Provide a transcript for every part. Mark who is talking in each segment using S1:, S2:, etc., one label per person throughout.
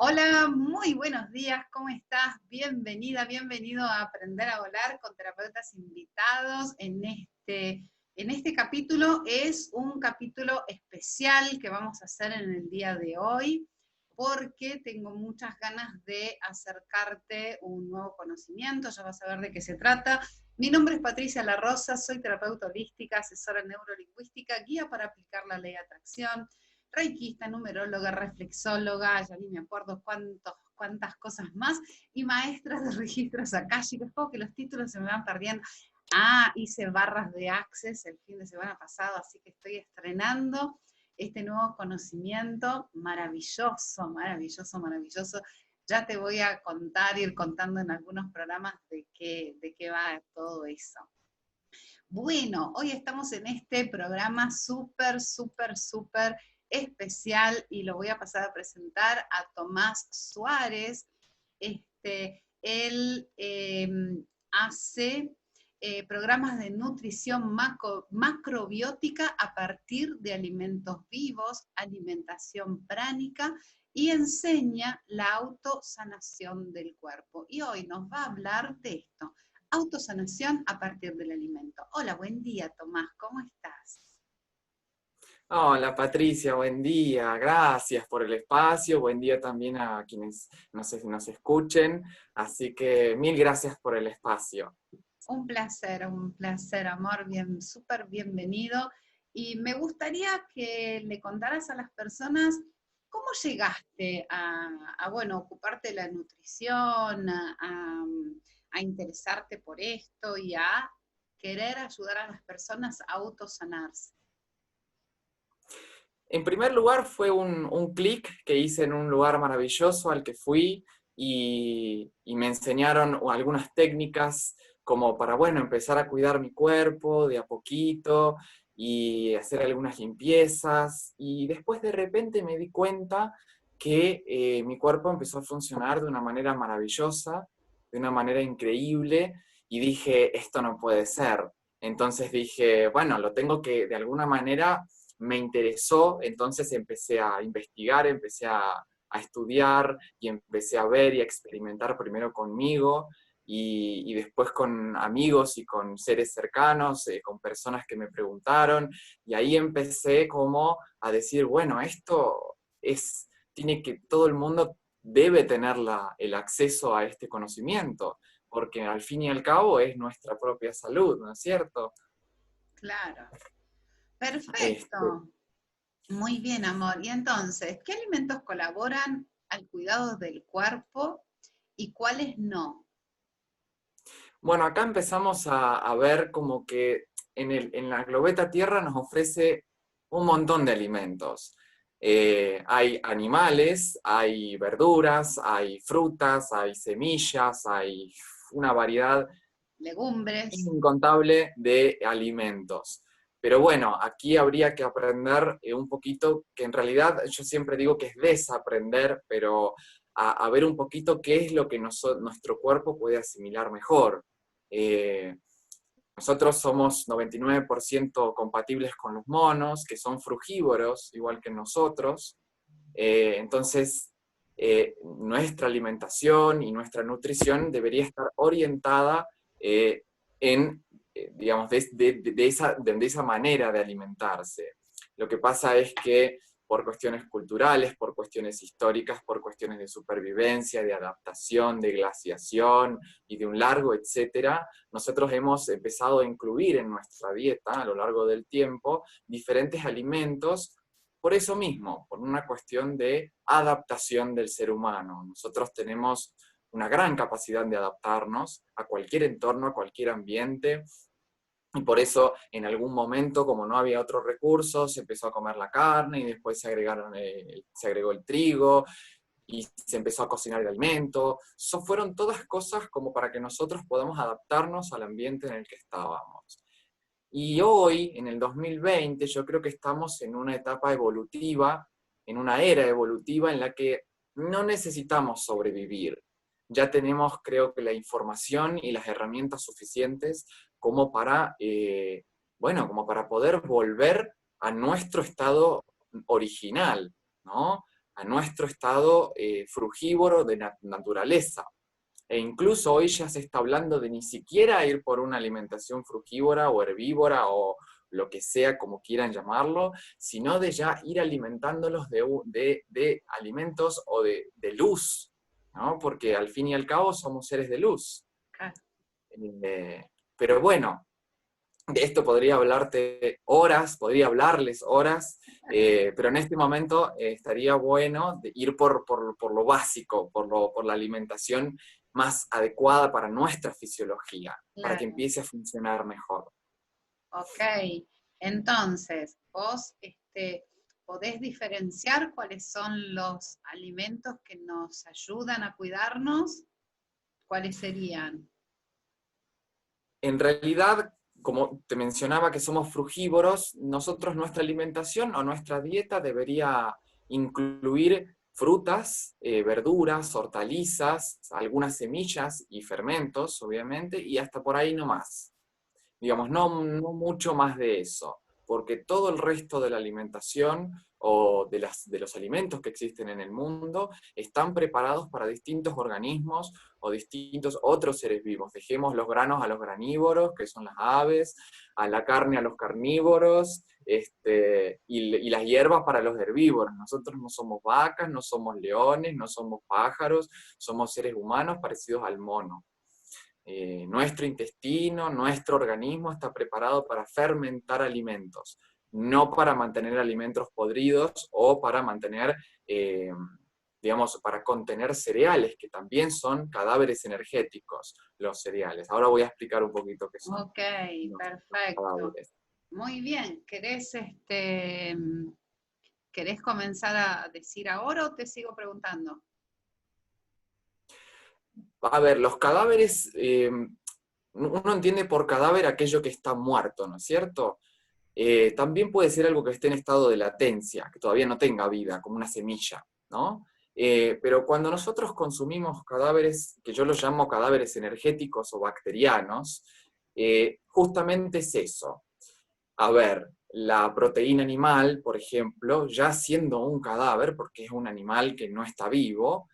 S1: Hola, muy buenos días, ¿cómo estás? Bienvenida, bienvenido a Aprender a Volar con terapeutas invitados. En este capítulo es un capítulo especial que vamos a hacer en el día de hoy, porque tengo muchas ganas de acercarte un nuevo conocimiento, ya vas a ver de qué se trata. Mi nombre es Patricia La Rosa, soy terapeuta holística, asesora neurolingüística, guía para aplicar la ley de atracción, reikista, numeróloga, reflexóloga, ya ni me acuerdo cuántas cosas más, y maestra de registros akáshicos, como que los títulos se me van perdiendo. Hice barras de Access el fin de semana pasado, así que estoy estrenando este nuevo conocimiento maravilloso, maravilloso, maravilloso. Ya te voy a contar, ir contando en algunos programas de qué va todo eso. Bueno, hoy estamos en este programa súper, súper, súper especial y lo voy a pasar a presentar a Tomás Suárez. Él hace programas de nutrición macrobiótica a partir de alimentos vivos, alimentación pránica, y enseña la autosanación del cuerpo. Y hoy nos va a hablar de esto. Autosanación a partir del alimento. Hola, buen día, Tomás, ¿cómo estás?
S2: Hola Patricia, buen día, gracias por el espacio, buen día también a quienes nos escuchen, así que mil gracias por el espacio.
S1: Un placer, amor, bien, súper bienvenido. Y me gustaría que le contaras a las personas cómo llegaste bueno, ocuparte de la nutrición, a interesarte por esto y a querer ayudar a las personas a autosanarse.
S2: En primer lugar fue un clic que hice en un lugar maravilloso al que fui y me enseñaron algunas técnicas como para, bueno, empezar a cuidar mi cuerpo de a poquito y hacer algunas limpiezas. Y después de repente me di cuenta que mi cuerpo empezó a funcionar de una manera maravillosa, de una manera increíble, y dije, esto no puede ser. Entonces dije, bueno, lo tengo que de alguna manera me interesó, entonces empecé a investigar, empecé a estudiar y empecé a ver y a experimentar primero conmigo y después con amigos y con seres cercanos, con personas que me preguntaron, y ahí empecé como a decir, bueno, esto tiene que, todo el mundo debe tener el acceso a este conocimiento, porque al fin y al cabo es nuestra propia salud, ¿no es cierto?
S1: Claro,
S2: Este,
S1: perfecto. Muy bien, amor. Y entonces, ¿qué alimentos colaboran al cuidado del cuerpo y cuáles no?
S2: Bueno, acá empezamos a ver como que en la globeta Tierra nos ofrece un montón de alimentos. Hay animales, hay verduras, hay frutas, hay semillas, hay una variedad
S1: Legumbres.
S2: incontable de alimentos. Pero bueno, aquí habría que aprender un poquito, que en realidad yo siempre digo que es desaprender, pero a ver un poquito qué es lo que nuestro cuerpo puede asimilar mejor. Eh, Nosotros somos 99% compatibles con los monos, que son frugívoros, igual que nosotros. Entonces, nuestra alimentación y nuestra nutrición debería estar orientada eh, en, digamos, de esa manera de alimentarse. Lo que pasa es que por cuestiones culturales, por cuestiones históricas, por cuestiones de supervivencia, de adaptación, de glaciación y de un largo etcétera, nosotros hemos empezado a incluir en nuestra dieta a lo largo del tiempo diferentes alimentos por eso mismo, por una cuestión de adaptación del ser humano. Nosotros tenemos una gran capacidad de adaptarnos a cualquier entorno, a cualquier ambiente, y por eso en algún momento, como no había otros recursos, se empezó a comer la carne y después se agregó el trigo y se empezó a cocinar el alimento. Fueron todas cosas como para que nosotros podamos adaptarnos al ambiente en el que estábamos. Y hoy, en el 2020, yo creo que estamos en una etapa evolutiva, en una era evolutiva en la que no necesitamos sobrevivir. Ya tenemos, creo que, la información y las herramientas suficientes como para, bueno, como para poder volver a nuestro estado original, ¿no? a nuestro estado frugívoro de naturaleza. E incluso hoy ya se está hablando de ni siquiera ir por una alimentación frugívora o herbívora o lo que sea, como quieran llamarlo, sino de ya ir alimentándolos de alimentos o de luz, ¿no? Porque al fin y al cabo somos seres de luz.
S1: Claro.
S2: Pero bueno, de esto podría hablarte horas, podría hablarles horas, pero en este momento estaría bueno de ir por lo básico, por la alimentación más adecuada para nuestra fisiología, para que
S1: Claro.
S2: empiece a funcionar mejor.
S1: Ok, entonces, vos podés diferenciar cuáles son los alimentos que nos ayudan a cuidarnos, ¿cuáles serían?
S2: En realidad, como te mencionaba que somos frugívoros, nosotros nuestra alimentación o nuestra dieta debería incluir frutas, verduras, hortalizas, algunas semillas y fermentos, obviamente, y hasta por ahí no más. Digamos, no mucho más de eso, porque todo el resto de la alimentación o de los alimentos que existen en el mundo están preparados para distintos organismos o distintos otros seres vivos. Dejemos los granos a los granívoros, que son las aves, a la carne a los carnívoros, y las hierbas para los herbívoros. Nosotros no somos vacas, no somos leones, no somos pájaros, somos seres humanos parecidos al mono. Nuestro intestino, nuestro organismo está preparado para fermentar alimentos, no para mantener alimentos podridos o para mantener, digamos, para contener cereales, que también son cadáveres energéticos, los cereales. Ahora voy a explicar un poquito qué son
S1: Ok,
S2: los
S1: perfecto.
S2: cadáveres.
S1: Muy bien, ¿querés comenzar a decir ahora o te sigo preguntando?
S2: A ver, los cadáveres, uno entiende por cadáver aquello que está muerto, ¿no es cierto? También puede ser algo que esté en estado de latencia, que todavía no tenga vida, como una semilla, ¿no? Pero cuando nosotros consumimos cadáveres, que yo los llamo cadáveres energéticos o bacterianos, justamente es eso. A ver, la proteína animal, por ejemplo, ya siendo un cadáver, porque es un animal que no está vivo,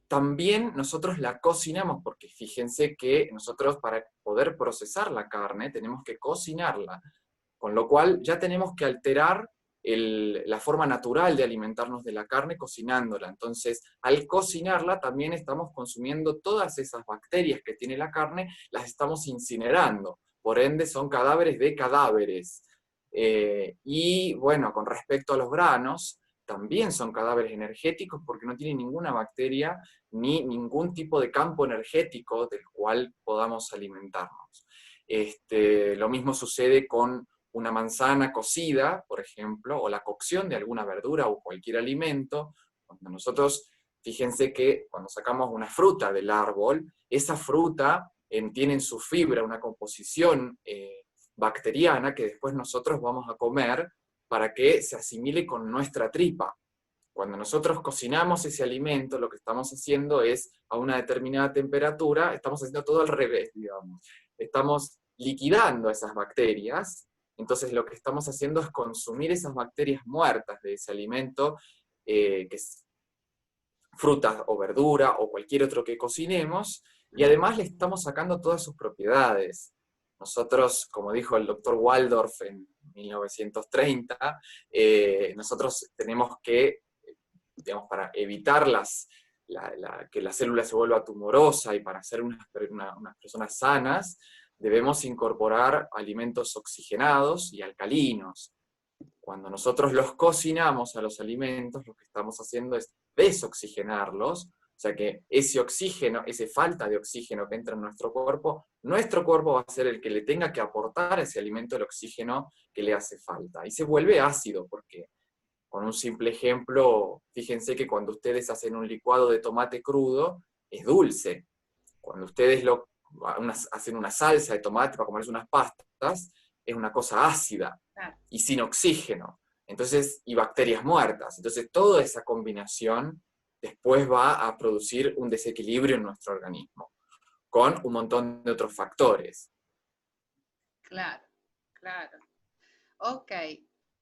S2: también nosotros la cocinamos, porque fíjense que nosotros para poder procesar la carne tenemos que cocinarla, con lo cual ya tenemos que alterar la forma natural de alimentarnos de la carne cocinándola. Entonces, al cocinarla también estamos consumiendo todas esas bacterias que tiene la carne, las estamos incinerando. Por ende, son cadáveres de cadáveres. Y bueno, con respecto a los granos, también son cadáveres energéticos porque no tienen ninguna bacteria ni ningún tipo de campo energético del cual podamos alimentarnos. Lo mismo sucede con una manzana cocida, por ejemplo, o la cocción de alguna verdura o cualquier alimento. Cuando nosotros, fíjense que cuando sacamos una fruta del árbol, esa fruta tiene en su fibra una composición bacteriana que después nosotros vamos a comer para que se asimile con nuestra tripa. Cuando nosotros cocinamos ese alimento, lo que estamos haciendo es, a una determinada temperatura, estamos haciendo todo al revés, digamos. Estamos liquidando esas bacterias, entonces lo que estamos haciendo es consumir esas bacterias muertas de ese alimento, que es fruta o verdura o cualquier otro que cocinemos, y además le estamos sacando todas sus propiedades. Nosotros, como dijo el doctor Waldorf en 1930, nosotros tenemos que, digamos, para evitar que la célula se vuelva tumorosa y para ser unas personas sanas, debemos incorporar alimentos oxigenados y alcalinos. Cuando nosotros los cocinamos a los alimentos, lo que estamos haciendo es desoxigenarlos, o sea que ese oxígeno, esa falta de oxígeno que entra en nuestro cuerpo va a ser el que le tenga que aportar a ese alimento el oxígeno que le hace falta. Y se vuelve ácido, porque con un simple ejemplo, fíjense que cuando ustedes hacen un licuado de tomate crudo, es dulce. Cuando ustedes hacen una salsa de tomate para comerse unas pastas, es una cosa ácida
S1: Claro.
S2: y sin oxígeno. Entonces, y bacterias muertas. Entonces, toda esa combinación después va a producir un desequilibrio en nuestro organismo, con un montón de otros factores.
S1: Claro, claro. Ok,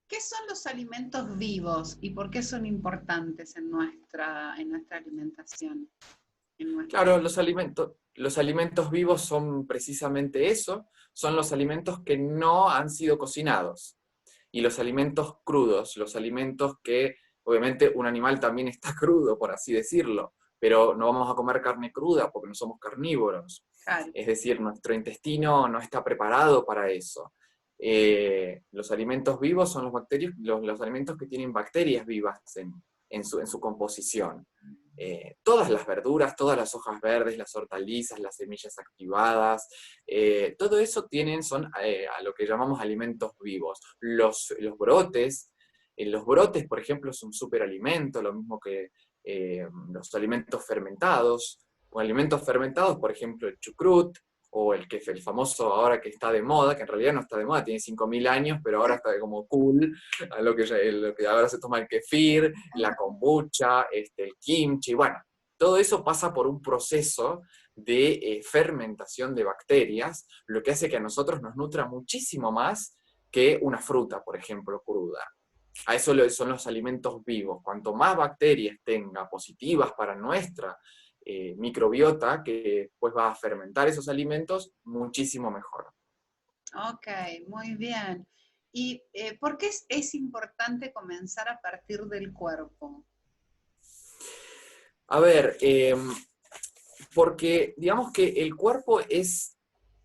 S1: ¿Qué son los alimentos vivos y por qué son importantes en nuestra alimentación? En nuestra...
S2: Claro, los alimentos vivos son precisamente eso, son los alimentos que no han sido cocinados. Y los alimentos crudos, los alimentos que, obviamente, un animal también está crudo, por así decirlo, pero no vamos a comer carne cruda porque no somos carnívoros.
S1: Claro.
S2: Es decir, nuestro intestino no está preparado para eso. Los alimentos vivos son los alimentos que tienen bacterias vivas en su composición. Todas las verduras, todas las hojas verdes, las hortalizas, las semillas activadas, todo eso son a lo que llamamos alimentos vivos. Los brotes, por ejemplo, es un superalimento, lo mismo que los alimentos fermentados. O alimentos fermentados, por ejemplo, el chucrut, o el famoso ahora que está de moda, que en realidad no está de moda, tiene 5.000 años, pero ahora está como cool, a lo que ahora se toma el kefir, la kombucha, el kimchi, bueno, todo eso pasa por un proceso de fermentación de bacterias, lo que hace que a nosotros nos nutra muchísimo más que una fruta, por ejemplo, cruda. A eso son los alimentos vivos. Cuanto más bacterias tenga positivas para nuestra microbiota, que después va a fermentar esos alimentos, muchísimo mejor.
S1: Ok, muy bien. ¿Y por qué es importante comenzar a partir del cuerpo?
S2: A ver, porque digamos que el cuerpo es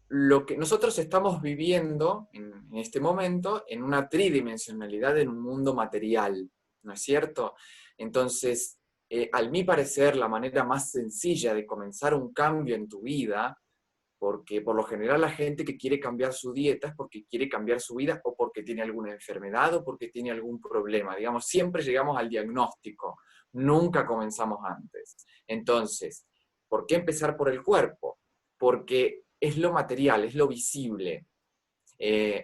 S2: lo que nosotros estamos viviendo en este momento en una tridimensionalidad en un mundo material, ¿no es cierto? Entonces, a mi parecer, la manera más sencilla de comenzar un cambio en tu vida, porque por lo general la gente que quiere cambiar su dieta es porque quiere cambiar su vida o porque tiene alguna enfermedad o porque tiene algún problema. Digamos, siempre llegamos al diagnóstico, nunca comenzamos antes. Entonces, ¿por qué empezar por el cuerpo? Porque es lo material, es lo visible.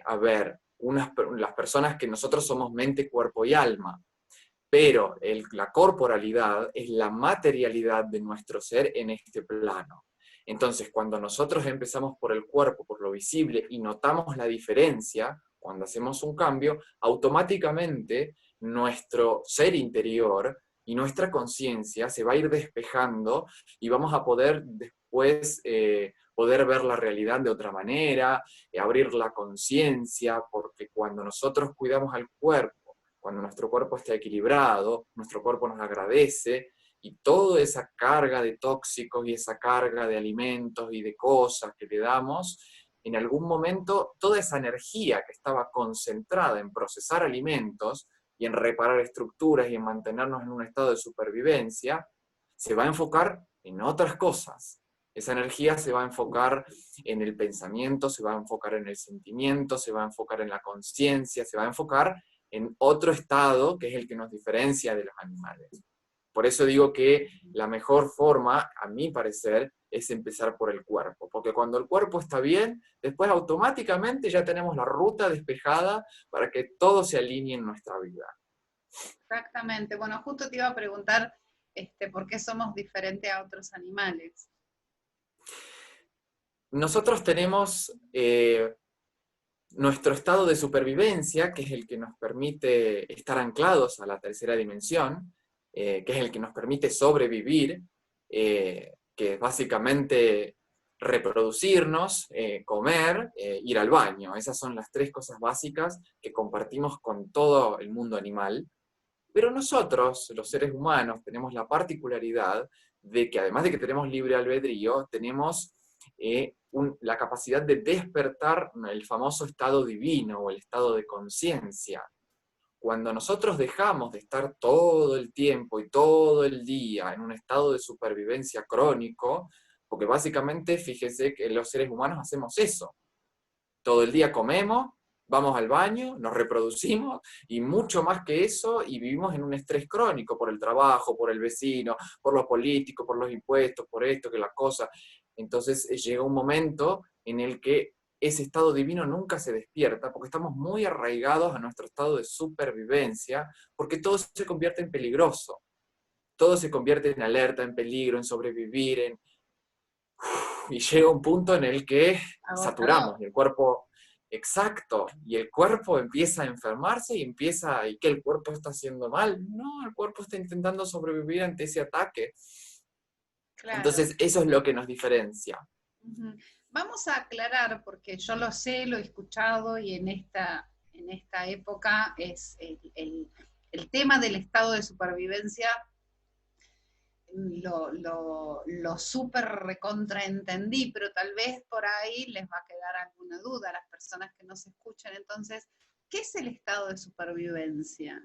S2: A ver, las personas que nosotros somos mente, cuerpo y alma, pero la corporalidad es la materialidad de nuestro ser en este plano. Entonces, cuando nosotros empezamos por el cuerpo, por lo visible, y notamos la diferencia, cuando hacemos un cambio, automáticamente nuestro ser interior y nuestra conciencia se va a ir despejando y vamos a poder después poder ver la realidad de otra manera, abrir la conciencia, porque cuando nosotros cuidamos al cuerpo, cuando nuestro cuerpo está equilibrado, nuestro cuerpo nos agradece, y toda esa carga de tóxicos y esa carga de alimentos y de cosas que le damos, en algún momento toda esa energía que estaba concentrada en procesar alimentos y en reparar estructuras y en mantenernos en un estado de supervivencia, se va a enfocar en otras cosas. Esa energía se va a enfocar en el pensamiento, se va a enfocar en el sentimiento, se va a enfocar en la conciencia, se va a enfocar en otro estado que es el que nos diferencia de los animales. Por eso digo que la mejor forma, a mi parecer, es empezar por el cuerpo, porque cuando el cuerpo está bien, después automáticamente ya tenemos la ruta despejada para que todo se alinee en nuestra vida.
S1: Exactamente. Bueno, justo te iba a preguntar por qué somos diferentes a otros animales.
S2: Nosotros tenemos nuestro estado de supervivencia, que es el que nos permite estar anclados a la tercera dimensión, que es el que nos permite sobrevivir, que es básicamente reproducirnos, comer, ir al baño. Esas son las tres cosas básicas que compartimos con todo el mundo animal. Pero nosotros, los seres humanos, tenemos la particularidad de que además de que tenemos libre albedrío, tenemos la capacidad de despertar el famoso estado divino o el estado de conciencia. Cuando nosotros dejamos de estar todo el tiempo y todo el día en un estado de supervivencia crónico, porque básicamente fíjese que los seres humanos hacemos eso. Todo el día comemos, vamos al baño, nos reproducimos y mucho más que eso, y vivimos en un estrés crónico por el trabajo, por el vecino, por los políticos, por los impuestos, por esto, que la cosa. Entonces llega un momento en el que ese estado divino nunca se despierta porque estamos muy arraigados a nuestro estado de supervivencia, porque todo se convierte en peligroso, todo se convierte en alerta, en peligro, en sobrevivir, y llega un punto en el que
S1: Agotador.
S2: saturamos y el cuerpo Exacto, y el cuerpo empieza a enfermarse ¿y qué? ¿El cuerpo está haciendo mal? No, el cuerpo está intentando sobrevivir ante ese ataque.
S1: Claro.
S2: Entonces, eso es lo que nos diferencia.
S1: Ujú. Vamos a aclarar, porque yo lo sé, lo he escuchado, y en esta época es el tema del estado de supervivencia, lo súper recontraentendí, pero tal vez por ahí les va a quedar alguna duda a las personas que nos escuchan. Entonces, ¿qué es el estado de supervivencia?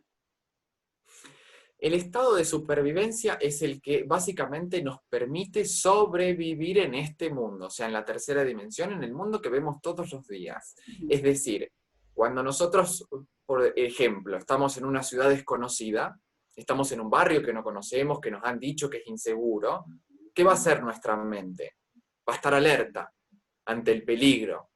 S2: El estado de supervivencia es el que básicamente nos permite sobrevivir en este mundo, o sea, en la tercera dimensión, en el mundo que vemos todos los días.
S1: Ujú.
S2: Es decir, cuando nosotros, por ejemplo, estamos en una ciudad desconocida, estamos en un barrio que no conocemos, que nos han dicho que es inseguro, ¿qué va a hacer nuestra mente? Va a estar alerta ante el peligro.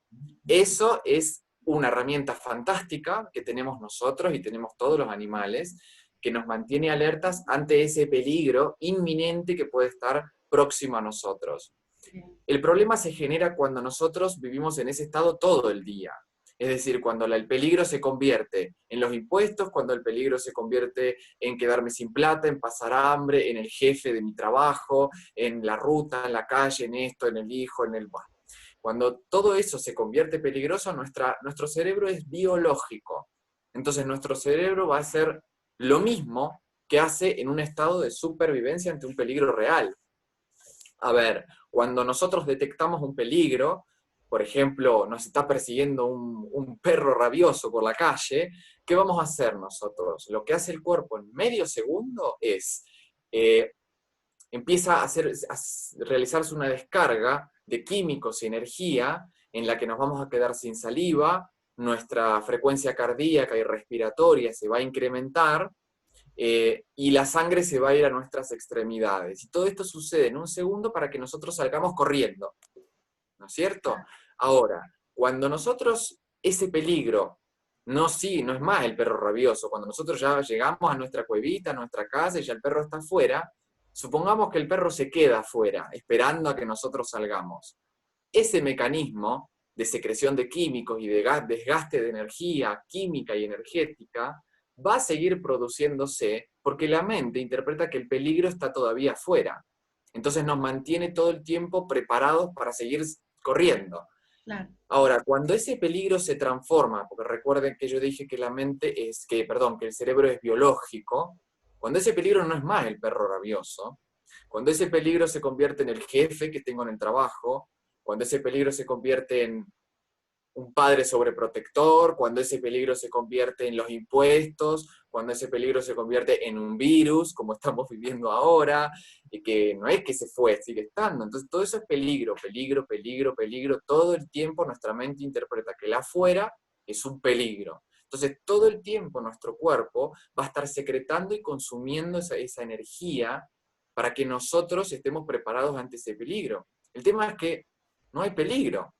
S2: Eso es una herramienta fantástica que tenemos nosotros y tenemos todos los animales, que nos mantiene alertas ante ese peligro inminente que puede estar próximo a nosotros.
S1: Bien.
S2: El problema se genera cuando nosotros vivimos en ese estado todo el día. Es decir, cuando el peligro se convierte en los impuestos, cuando el peligro se convierte en quedarme sin plata, en pasar hambre, en el jefe de mi trabajo, en la ruta, en la calle, en esto, en el hijo, en el... Cuando todo eso se convierte peligroso, nuestro cerebro es biológico. Entonces nuestro cerebro va a hacer lo mismo que hace en un estado de supervivencia ante un peligro real. A ver, cuando nosotros detectamos un peligro, por ejemplo, nos está persiguiendo un perro rabioso por la calle, ¿qué vamos a hacer nosotros? Lo que hace el cuerpo en medio segundo es eh, empieza a realizarse una descarga de químicos y energía en la que nos vamos a quedar sin saliva, nuestra frecuencia cardíaca y respiratoria se va a incrementar, y la sangre se va a ir a nuestras extremidades. Y todo esto sucede en un segundo para que nosotros salgamos corriendo, ¿no es cierto? Ahora, cuando nosotros ese peligro no, sí, no es más el perro rabioso, cuando nosotros ya llegamos a nuestra cuevita, a nuestra casa y ya el perro está afuera, supongamos que el perro se queda afuera, esperando a que nosotros salgamos. Ese mecanismo de secreción de químicos y de desgaste de energía química y energética va a seguir produciéndose porque la mente interpreta que el peligro está todavía afuera. Entonces nos mantiene todo el tiempo preparados para seguir corriendo.
S1: Claro.
S2: Ahora, cuando ese peligro se transforma, porque recuerden que yo dije que la mente es, que el cerebro es biológico, cuando ese peligro no es más el perro rabioso, cuando ese peligro se convierte en el jefe que tengo en el trabajo, cuando ese peligro se convierte en un padre sobreprotector, cuando ese peligro se convierte en los impuestos, cuando ese peligro se convierte en un virus, como estamos viviendo ahora, y que no es que se fue, sigue estando. Entonces todo eso es peligro, peligro, peligro, peligro. Todo el tiempo nuestra mente interpreta que el afuera es un peligro. Entonces todo el tiempo nuestro cuerpo va a estar secretando y consumiendo esa energía para que nosotros estemos preparados ante ese peligro. El tema es que no hay peligro.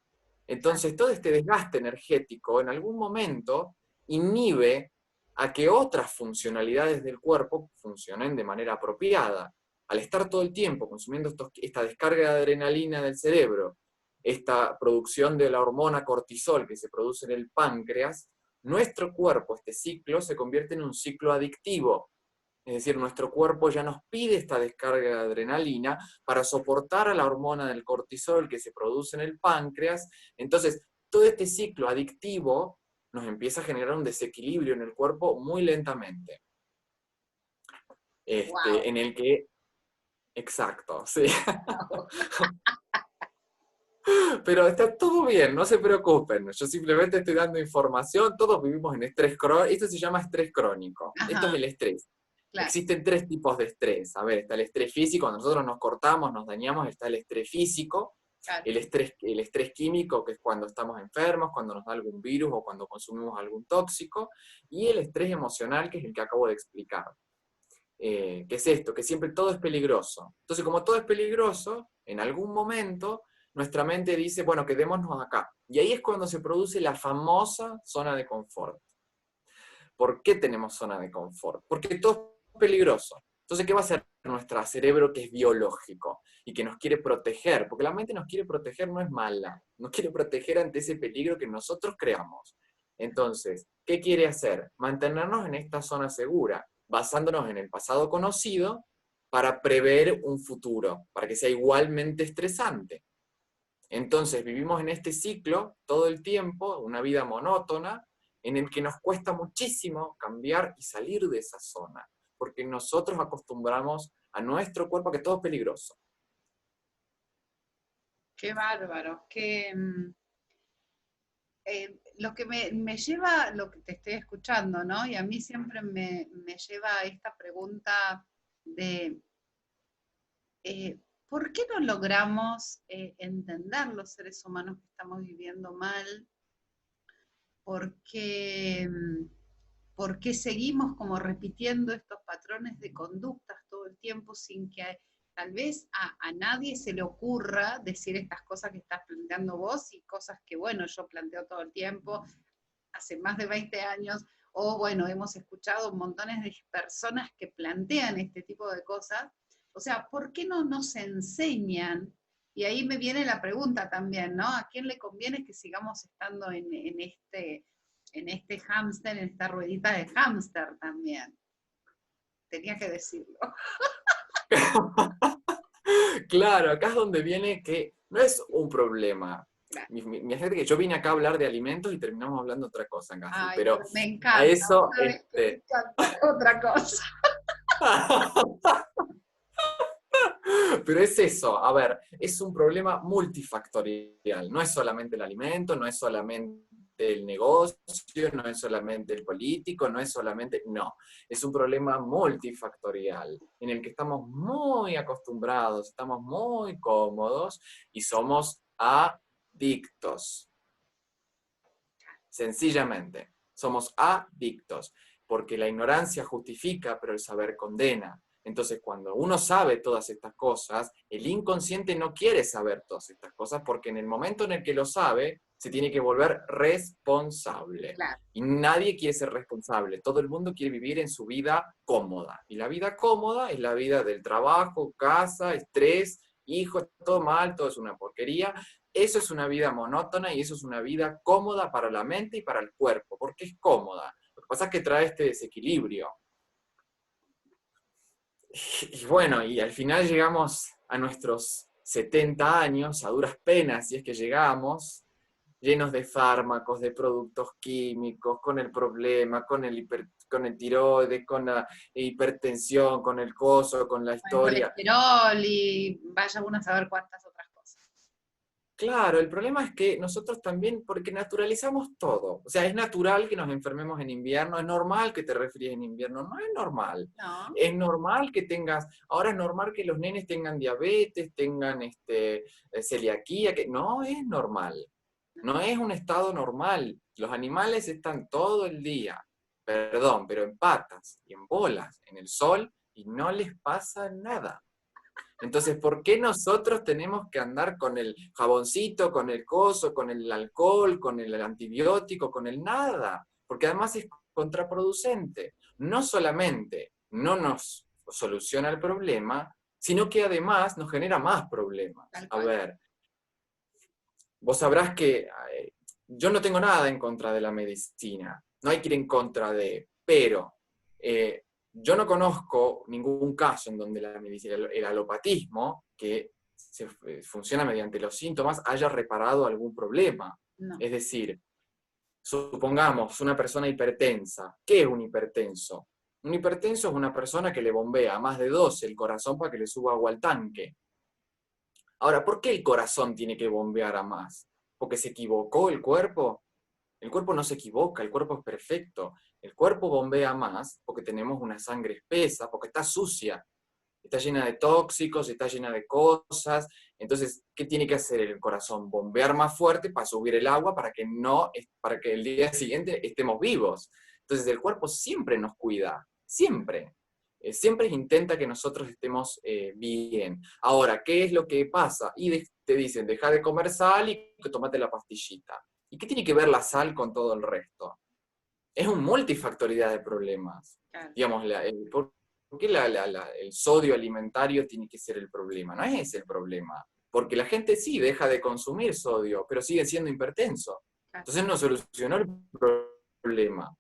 S2: Entonces, todo este desgaste energético en algún momento inhibe a que otras funcionalidades del cuerpo funcionen de manera apropiada. Al estar todo el tiempo consumiendo esta descarga de adrenalina del cerebro, esta producción de la hormona cortisol que se produce en el páncreas, nuestro cuerpo, este ciclo, se convierte en un ciclo adictivo. Es decir, nuestro cuerpo ya nos pide esta descarga de adrenalina para soportar a la hormona del cortisol que se produce en el páncreas. Entonces, todo este ciclo adictivo nos empieza a generar un desequilibrio en el cuerpo muy lentamente.
S1: Wow.
S2: En el que, exacto, sí. Pero está todo bien, no se preocupen. Yo simplemente estoy dando información. Todos vivimos en estrés crónico. Esto se llama estrés crónico. Esto es
S1: Ajá,
S2: el estrés.
S1: claro,
S2: Existen tres tipos de estrés. A ver, está el estrés físico, cuando nosotros nos cortamos, nos dañamos, está el estrés físico,
S1: claro.
S2: el estrés químico, que es cuando estamos enfermos, cuando nos da algún virus o cuando consumimos algún tóxico, y el estrés emocional, que es el que acabo de explicar. ¿Qué es esto? Que siempre todo es peligroso. Entonces, como todo es peligroso, en algún momento nuestra mente dice, bueno, quedémonos acá. Y ahí es cuando se produce la famosa zona de confort. ¿Por qué tenemos zona de confort? Porque todo es peligroso. Entonces, ¿qué va a hacer nuestro cerebro que es biológico y que nos quiere proteger? Porque la mente nos quiere proteger, no es mala, nos quiere proteger ante ese peligro que nosotros creamos. Entonces, ¿qué quiere hacer? Mantenernos en esta zona segura, basándonos en el pasado conocido para prever un futuro, para que sea igualmente estresante. Entonces, vivimos en este ciclo todo el tiempo, una vida monótona, en el que nos cuesta muchísimo cambiar y salir de esa zona, porque nosotros acostumbramos a nuestro cuerpo a que todo es peligroso.
S1: Qué bárbaro, lo que me lleva, lo que te estoy escuchando, ¿no? Y a mí siempre me lleva a esta pregunta de ¿por qué no logramos entender los seres humanos que estamos viviendo mal? ¿Por qué, por qué seguimos como repitiendo estos patrones de conductas todo el tiempo sin que tal vez a nadie se le ocurra decir estas cosas que estás planteando vos y cosas que, bueno, yo planteo todo el tiempo, hace más de 20 años, o bueno, hemos escuchado montones de personas que plantean este tipo de cosas? O sea, ¿por qué no nos enseñan? Y ahí me viene la pregunta también, ¿no? ¿A quién le conviene que sigamos estando en este hámster, en esta ruedita de hámster también? Tenía que decirlo.
S2: Claro, acá es donde viene que no es un problema.
S1: Claro.
S2: Fíjate que yo vine acá a hablar de alimentos y terminamos hablando de otra cosa casi,
S1: Ay,
S2: pero
S1: pero me
S2: a
S1: encanta,
S2: eso,
S1: ¿sabes qué? Me encanta otra cosa.
S2: pero es eso, a ver, es un problema multifactorial, no es solamente el alimento, no es solamente el negocio, no es solamente el político, no es solamente, no, es un problema multifactorial en el que estamos muy acostumbrados, estamos muy cómodos y somos adictos, sencillamente, somos adictos, porque la ignorancia justifica, pero el saber condena. Entonces, cuando uno sabe todas estas cosas, el inconsciente no quiere saber todas estas cosas porque en el momento en el que lo sabe, se tiene que volver responsable.
S1: Claro.
S2: Y nadie quiere ser responsable. Todo el mundo quiere vivir en su vida cómoda. Y la vida cómoda es la vida del trabajo, casa, estrés, hijos, todo mal, todo es una porquería. Eso es una vida monótona y eso es una vida cómoda para la mente y para el cuerpo, porque es cómoda. Lo que pasa es que trae este desequilibrio. Y bueno, y al final llegamos a nuestros 70 años, a duras penas, si es que llegamos, llenos de fármacos, de productos químicos, con el problema, con el tiroides, con la hipertensión, con el coso, con la
S1: Con el
S2: historia.
S1: colesterol y vaya uno a saber cuántas otras cosas.
S2: Claro, el problema es que nosotros también, porque naturalizamos todo. O sea, es natural que nos enfermemos en invierno, es normal que te resfríes en invierno, no es normal.
S1: No.
S2: Es normal que tengas, ahora es normal que los nenes tengan diabetes, tengan celiaquía, que no es normal. No es un estado normal. Los animales están todo el día, perdón, pero en patas y en bolas, en el sol, y no les pasa nada. Entonces, ¿por qué nosotros tenemos que andar con el jaboncito, con el coso, con el alcohol, con el antibiótico, con el nada? Porque además es contraproducente. No solamente no nos soluciona el problema, sino que además nos genera más problemas. A ver, vos sabrás que yo no tengo nada en contra de la medicina, no hay que ir en contra de, pero yo no conozco ningún caso en donde la medicina, el alopatismo, que funciona mediante los síntomas, haya reparado algún problema.
S1: No.
S2: Es decir, supongamos una persona hipertensa. ¿Qué es un hipertenso? Un hipertenso es una persona que le bombea a más de 12 el corazón para que le suba agua al tanque. Ahora, ¿por qué el corazón tiene que bombear a más? ¿Porque se equivocó el cuerpo? El cuerpo no se equivoca, el cuerpo es perfecto. El cuerpo bombea más porque tenemos una sangre espesa, porque está sucia, está llena de tóxicos, está llena de cosas. Entonces, ¿qué tiene que hacer el corazón? Bombear más fuerte para subir el agua para que el día siguiente estemos vivos. Entonces, el cuerpo siempre nos cuida, siempre. Siempre intenta que nosotros estemos bien. Ahora, ¿qué es lo que pasa? Y te dicen, deja de comer sal y tomate la pastillita. ¿Y qué tiene que ver la sal con todo el resto? Es un multifactoriedad de problemas.
S1: Claro.
S2: Digamos, qué el sodio alimentario tiene que ser el problema? No es ese el problema. Porque la gente sí deja de consumir sodio, pero sigue siendo hipertenso. Entonces no solucionó el problema.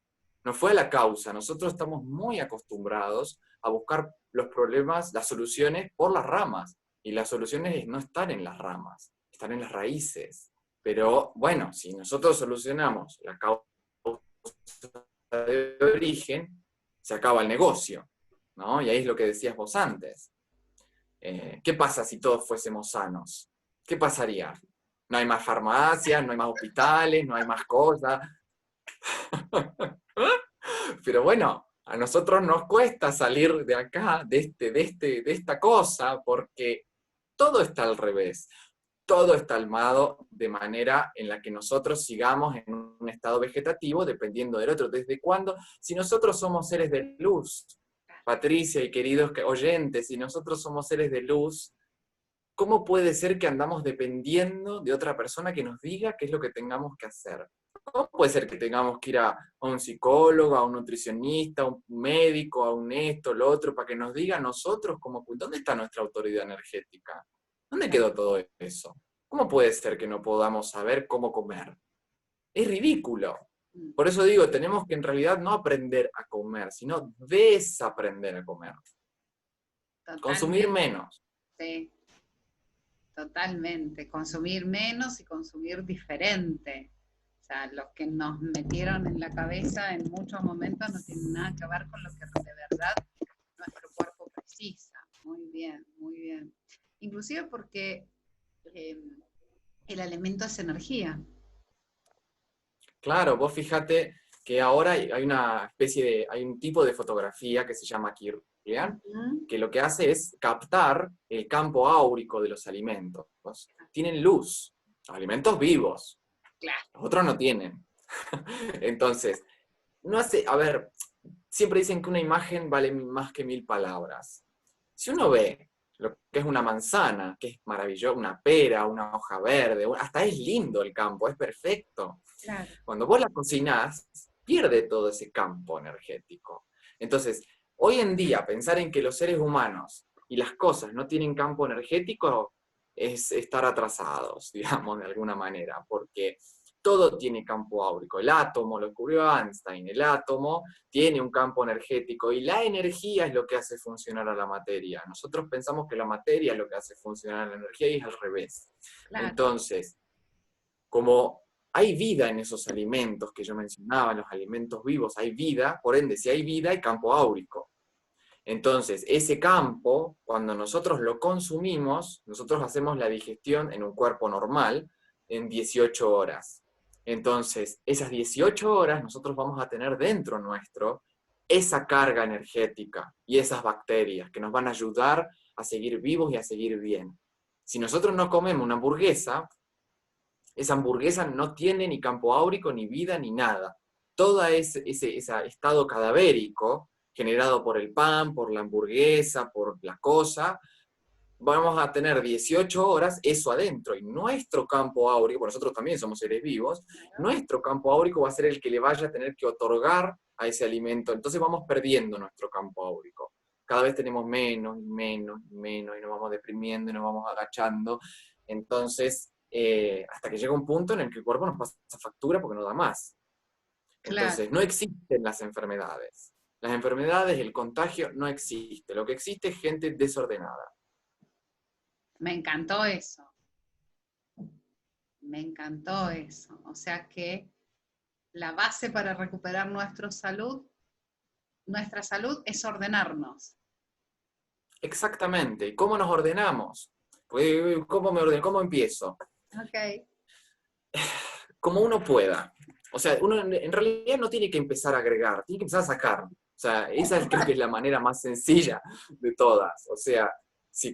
S2: No fue la causa. Nosotros estamos muy acostumbrados a buscar los problemas, las soluciones por las ramas. Y las soluciones no están en las ramas, están en las raíces. Pero bueno, si nosotros solucionamos la causa de origen, se acaba el negocio, ¿no? Y ahí es lo que decías vos antes. ¿Qué pasa si todos fuésemos sanos? ¿Qué pasaría? No hay más farmacias, no hay más hospitales, no hay más cosas. Pero bueno, a nosotros nos cuesta salir de acá, de esta cosa, porque todo está al revés. Todo está armado de manera en la que nosotros sigamos en un estado vegetativo, dependiendo del otro. ¿Desde cuándo? Si nosotros somos seres de luz, Patricia y queridos oyentes, si nosotros somos seres de luz, ¿cómo puede ser que andamos dependiendo de otra persona que nos diga qué es lo que tengamos que hacer? ¿Cómo puede ser que tengamos que ir a un psicólogo, a un nutricionista, a un médico, a un esto, lo otro, para que nos diga a nosotros dónde está nuestra autoridad energética? ¿Dónde quedó todo eso? ¿Cómo puede ser que no podamos saber cómo comer? Es ridículo. Por eso digo, tenemos que en realidad no aprender a comer, sino desaprender a comer.
S1: Totalmente.
S2: Consumir menos.
S1: Sí, totalmente. Consumir menos y consumir diferente. O sea, los que nos metieron en la cabeza en muchos momentos no tienen nada que ver con lo que de verdad nuestro cuerpo precisa. Muy bien, muy bien. Inclusive porque el alimento es energía.
S2: Claro, vos fíjate que ahora hay un tipo de fotografía que se llama Kirlian, que lo que hace es captar el campo áurico de los alimentos. Tienen luz, los alimentos vivos,
S1: Claro.
S2: Los otros no tienen. Entonces, a ver, siempre dicen que una imagen vale más que 1000 palabras. Si uno ve lo que es una manzana, que es maravilloso, una pera, una hoja verde, hasta es lindo el campo, es perfecto.
S1: Claro.
S2: Cuando vos la cocinás, pierde todo ese campo energético. Entonces, hoy en día, pensar en que los seres humanos y las cosas no tienen campo energético es estar atrasados, digamos, de alguna manera, porque todo tiene campo áurico. El átomo, lo descubrió Einstein, el átomo tiene un campo energético y la energía es lo que hace funcionar a la materia. Nosotros pensamos que la materia es lo que hace funcionar a la energía y es al revés. Claro. Entonces, como hay vida en esos alimentos que yo mencionaba, en los alimentos vivos hay vida, por ende, si hay vida, hay campo áurico. Entonces, ese campo, cuando nosotros lo consumimos, nosotros hacemos la digestión en un cuerpo normal en 18 horas. Entonces, esas 18 horas nosotros vamos a tener dentro nuestro esa carga energética y esas bacterias que nos van a ayudar a seguir vivos y a seguir bien. Si nosotros no comemos una hamburguesa, esa hamburguesa no tiene ni campo áurico, ni vida, ni nada. Todo ese estado cadavérico generado por el pan, por la hamburguesa, por la cosa, vamos a tener 18 horas eso adentro, y nuestro campo áurico, porque nosotros también somos seres vivos, nuestro campo áurico va a ser el que le vaya a tener que otorgar a ese alimento, entonces vamos perdiendo nuestro campo áurico. Cada vez tenemos menos, y menos, y menos, y nos vamos deprimiendo, y nos vamos agachando, entonces, hasta que llega un punto en el que el cuerpo nos pasa factura porque no da más. Entonces, claro, no existen las enfermedades. Las enfermedades, el contagio, no existe. Lo que existe es gente desordenada.
S1: Me encantó eso. Me encantó eso. O sea que la base para recuperar nuestra salud es ordenarnos.
S2: Exactamente. ¿Y cómo nos ordenamos? Pues, ¿cómo empiezo?
S1: Ok.
S2: Como uno pueda. O sea, uno en realidad no tiene que empezar a agregar, tiene que empezar a sacar. O sea, esa creo que es la manera más sencilla de todas. O sea, si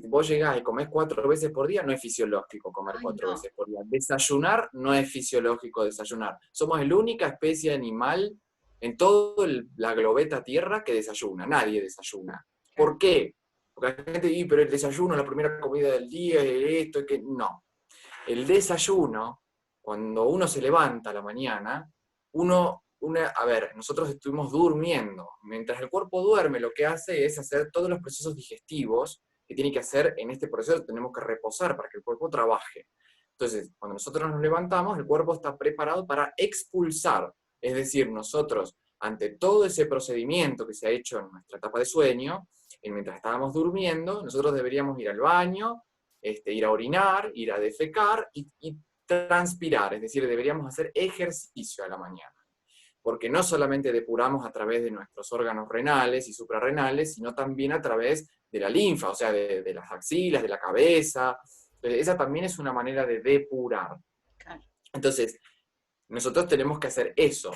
S2: vos llegás y comés 4 veces por día, no es fisiológico comer 4 veces por día. Desayunar no es fisiológico desayunar. Somos la única especie animal en toda la globeta Tierra que desayuna. Nadie desayuna. ¿Por qué? Porque la gente dice, pero el desayuno es la primera comida del día, esto, que no. El desayuno, cuando uno se levanta a la mañana, uno a ver, nosotros estuvimos durmiendo. Mientras el cuerpo duerme, lo que hace es hacer todos los procesos digestivos que tiene que hacer. En este proceso tenemos que reposar para que el cuerpo trabaje. Entonces, cuando nosotros nos levantamos, el cuerpo está preparado para expulsar. Es decir, nosotros, ante todo ese procedimiento que se ha hecho en nuestra etapa de sueño, mientras estábamos durmiendo, nosotros deberíamos ir al baño, ir a orinar, ir a defecar y transpirar. Es decir, deberíamos hacer ejercicio a la mañana. Porque no solamente depuramos a través de nuestros órganos renales y suprarrenales, sino también a través de la linfa, o sea, de las axilas, de la cabeza. Esa también es una manera de depurar.
S1: Claro.
S2: Entonces, nosotros tenemos que hacer eso,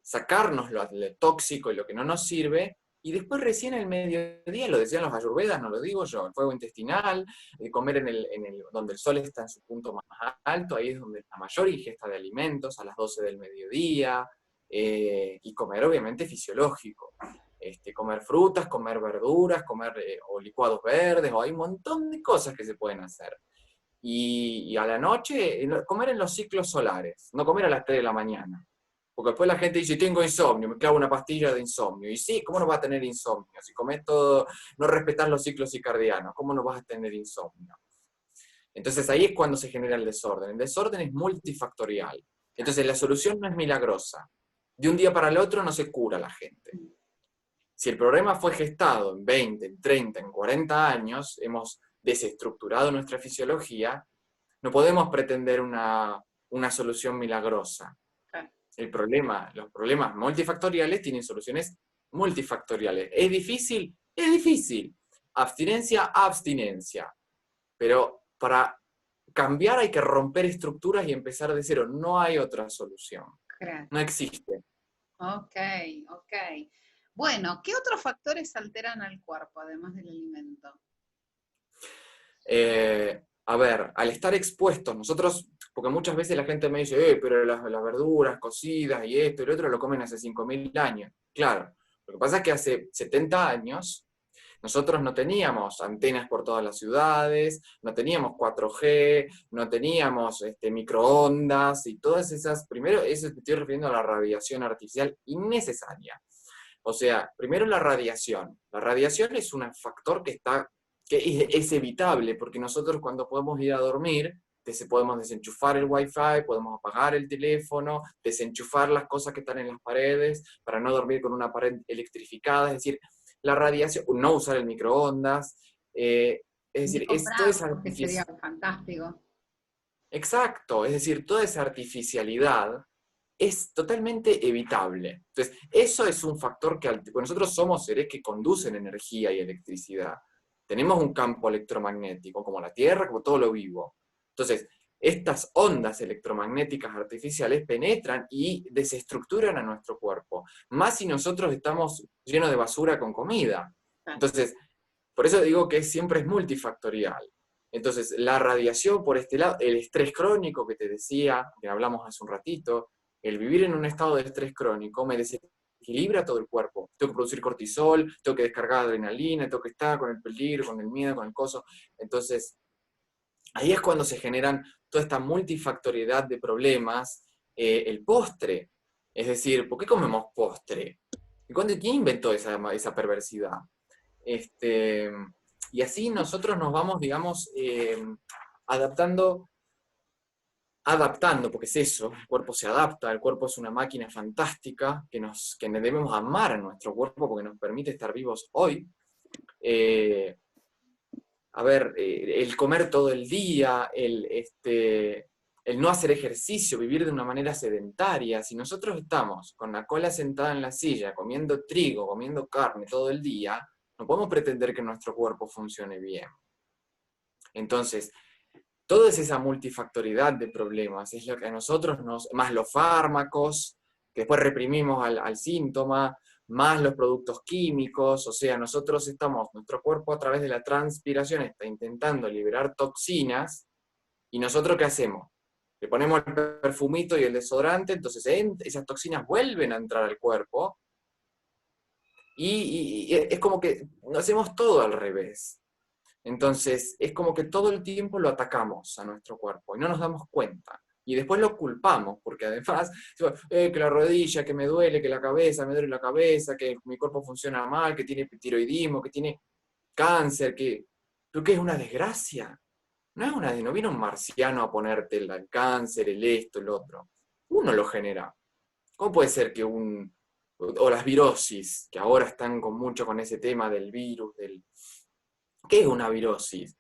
S2: sacarnos lo tóxico y lo que no nos sirve, y después recién el mediodía, lo decían los ayurvedas, no lo digo yo, el fuego intestinal, comer donde el sol está en su punto más alto, ahí es donde la mayor ingesta de alimentos, a las 12 del mediodía, y comer obviamente fisiológico. Comer frutas, comer verduras, comer o licuados verdes, o hay un montón de cosas que se pueden hacer. Y a la noche, comer en los ciclos solares, no comer a las 3 de la mañana. Porque después la gente dice, tengo insomnio, me clavo una pastilla de insomnio. Y sí, ¿cómo no vas a tener insomnio? Si comes todo, no respetas los ciclos circadianos, ¿cómo no vas a tener insomnio? Entonces ahí es cuando se genera el desorden. El desorden es multifactorial. Entonces la solución no es milagrosa. De un día para el otro no se cura la gente. Si el problema fue gestado en 20, en 30, en 40 años, hemos desestructurado nuestra fisiología, no podemos pretender una solución milagrosa. Los problemas multifactoriales tienen soluciones multifactoriales. ¿Es difícil? Es difícil. Abstinencia, abstinencia. Pero para cambiar hay que romper estructuras y empezar de cero. No hay otra solución.
S1: Claro.
S2: No existe.
S1: Ok. Bueno, ¿qué otros factores alteran al cuerpo, además del alimento?
S2: A ver, al estar expuestos, nosotros, porque muchas veces la gente me dice, pero las verduras cocidas y esto y lo otro lo comen hace 5.000 años. Claro, lo que pasa es que hace 70 años nosotros no teníamos antenas por todas las ciudades, no teníamos 4G, no teníamos microondas y todas esas, primero eso me estoy refiriendo a la radiación artificial innecesaria. O sea, primero la radiación. La radiación es un factor que es evitable, porque nosotros cuando podemos ir a dormir, podemos desenchufar el wifi, podemos apagar el teléfono, desenchufar las cosas que están en las paredes, para no dormir con una pared electrificada, es decir, la radiación, no usar el microondas, es decir,
S1: Comprar,
S2: todo es
S1: porque sería fantástico.
S2: Exacto, es decir, toda esa artificialidad es totalmente evitable. Entonces, eso es un factor que nosotros somos seres que conducen energía y electricidad. Tenemos un campo electromagnético, como la Tierra, como todo lo vivo. Entonces, estas ondas electromagnéticas artificiales penetran y desestructuran a nuestro cuerpo, más si nosotros estamos llenos de basura con comida. Entonces, por eso digo que siempre es multifactorial. Entonces, la radiación por este lado, el estrés crónico que te decía, que hablamos hace un ratito, el vivir en un estado de estrés crónico me desequilibra todo el cuerpo. Tengo que producir cortisol, tengo que descargar adrenalina, tengo que estar con el peligro, con el miedo, con el coso. Entonces, ahí es cuando se generan toda esta multifactoriedad de problemas. El postre, es decir, ¿por qué comemos postre? ¿Quién inventó esa perversidad? Y así nosotros nos vamos, digamos, adaptando, porque es eso, el cuerpo se adapta, el cuerpo es una máquina fantástica que debemos amar a nuestro cuerpo porque nos permite estar vivos hoy. El comer todo el día, el no hacer ejercicio, vivir de una manera sedentaria. Si nosotros estamos con la cola sentada en la silla, comiendo trigo, comiendo carne todo el día, no podemos pretender que nuestro cuerpo funcione bien. Entonces, toda esa multifactoriedad de problemas es lo que a nosotros más los fármacos, que después reprimimos al síntoma, más los productos químicos, o sea, nuestro cuerpo a través de la transpiración está intentando liberar toxinas, y nosotros ¿qué hacemos? Le ponemos el perfumito y el desodorante, entonces esas toxinas vuelven a entrar al cuerpo, y es como que hacemos todo al revés. Entonces, es como que todo el tiempo lo atacamos a nuestro cuerpo y no nos damos cuenta. Y después lo culpamos, porque además, que la rodilla, que me duele, que la cabeza, me duele la cabeza, que mi cuerpo funciona mal, que tiene tiroidismo, que tiene cáncer, ¿pero qué es una desgracia? No viene un marciano a ponerte el cáncer, el esto, el otro. Uno lo genera. ¿Cómo puede ser que o las virosis, que ahora están mucho con ese tema del virus, ¿qué es una virosis?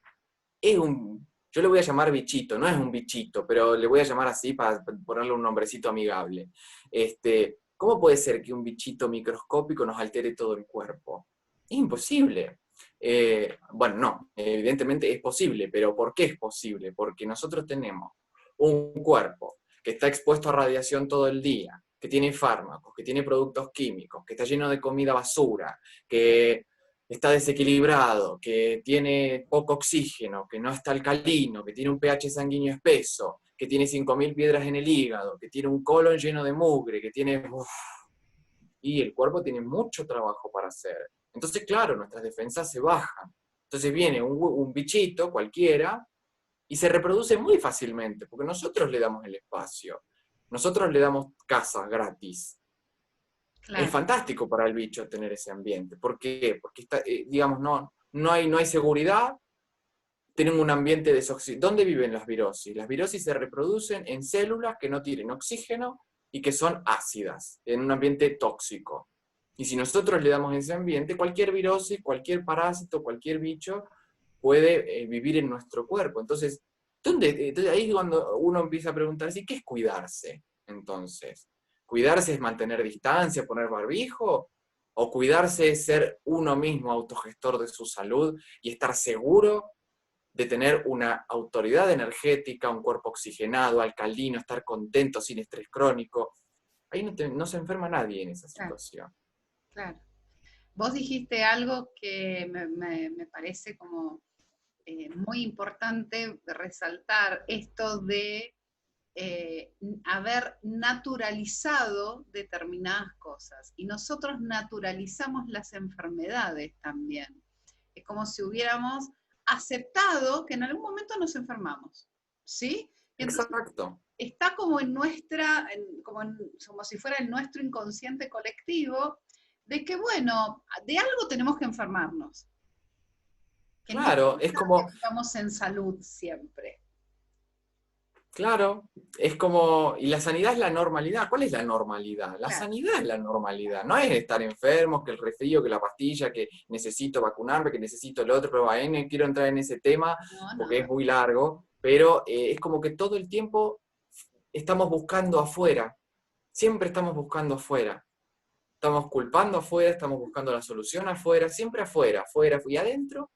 S2: Yo le voy a llamar bichito, no es un bichito, pero le voy a llamar así para ponerle un nombrecito amigable. ¿Cómo puede ser que un bichito microscópico nos altere todo el cuerpo? Es imposible. Bueno, no, evidentemente es posible, pero ¿por qué es posible? Porque nosotros tenemos un cuerpo que está expuesto a radiación todo el día, que tiene fármacos, que tiene productos químicos, que está lleno de comida basura, que está desequilibrado, que tiene poco oxígeno, que no está alcalino, que tiene un pH sanguíneo espeso, que tiene 5.000 piedras en el hígado, que tiene un colon lleno de mugre, que tiene... y el cuerpo tiene mucho trabajo para hacer. Entonces, claro, nuestras defensas se bajan. Entonces viene un bichito cualquiera y se reproduce muy fácilmente, porque nosotros le damos el espacio, nosotros le damos casa gratis. Es
S1: Claro.
S2: fantástico para el bicho tener ese ambiente. ¿Por qué? Porque está, digamos, no hay seguridad, tienen un ambiente desoxigenado. ¿Dónde viven las virosis? Las virosis se reproducen en células que no tienen oxígeno y que son ácidas, en un ambiente tóxico. Y si nosotros le damos ese ambiente, cualquier virosis, cualquier parásito, cualquier bicho puede vivir en nuestro cuerpo. Entonces, entonces, ahí es cuando uno empieza a preguntarse, ¿qué es cuidarse? Entonces, ¿cuidarse es mantener distancia, poner barbijo? ¿O cuidarse es ser uno mismo autogestor de su salud y estar seguro de tener una autoridad energética, un cuerpo oxigenado, alcalino, estar contento, sin estrés crónico? Ahí no se enferma nadie en esa
S1: Claro,
S2: situación.
S1: claro. Vos dijiste algo que me parece como muy importante resaltar, esto de haber naturalizado determinadas cosas. Y nosotros naturalizamos las enfermedades también. Es como si hubiéramos aceptado que en algún momento nos enfermamos, ¿sí? Y entonces
S2: Exacto.
S1: está como en nuestra, como si fuera en nuestro inconsciente colectivo, de que, bueno, de algo tenemos que enfermarnos, que no
S2: Claro, es
S1: significa que
S2: como,
S1: estamos en salud siempre.
S2: claro, es como, y la sanidad es la normalidad. ¿Cuál es la normalidad? La
S1: Claro,
S2: sanidad es la normalidad. No es estar enfermos, que el resfrío, que la pastilla, que necesito vacunarme, que necesito el otro, pero bueno, no quiero entrar en ese tema
S1: no, no,
S2: porque es muy largo, pero es como que todo el tiempo estamos buscando afuera, siempre estamos buscando afuera. Estamos culpando afuera, estamos buscando la solución afuera, siempre afuera, afuera, y adentro.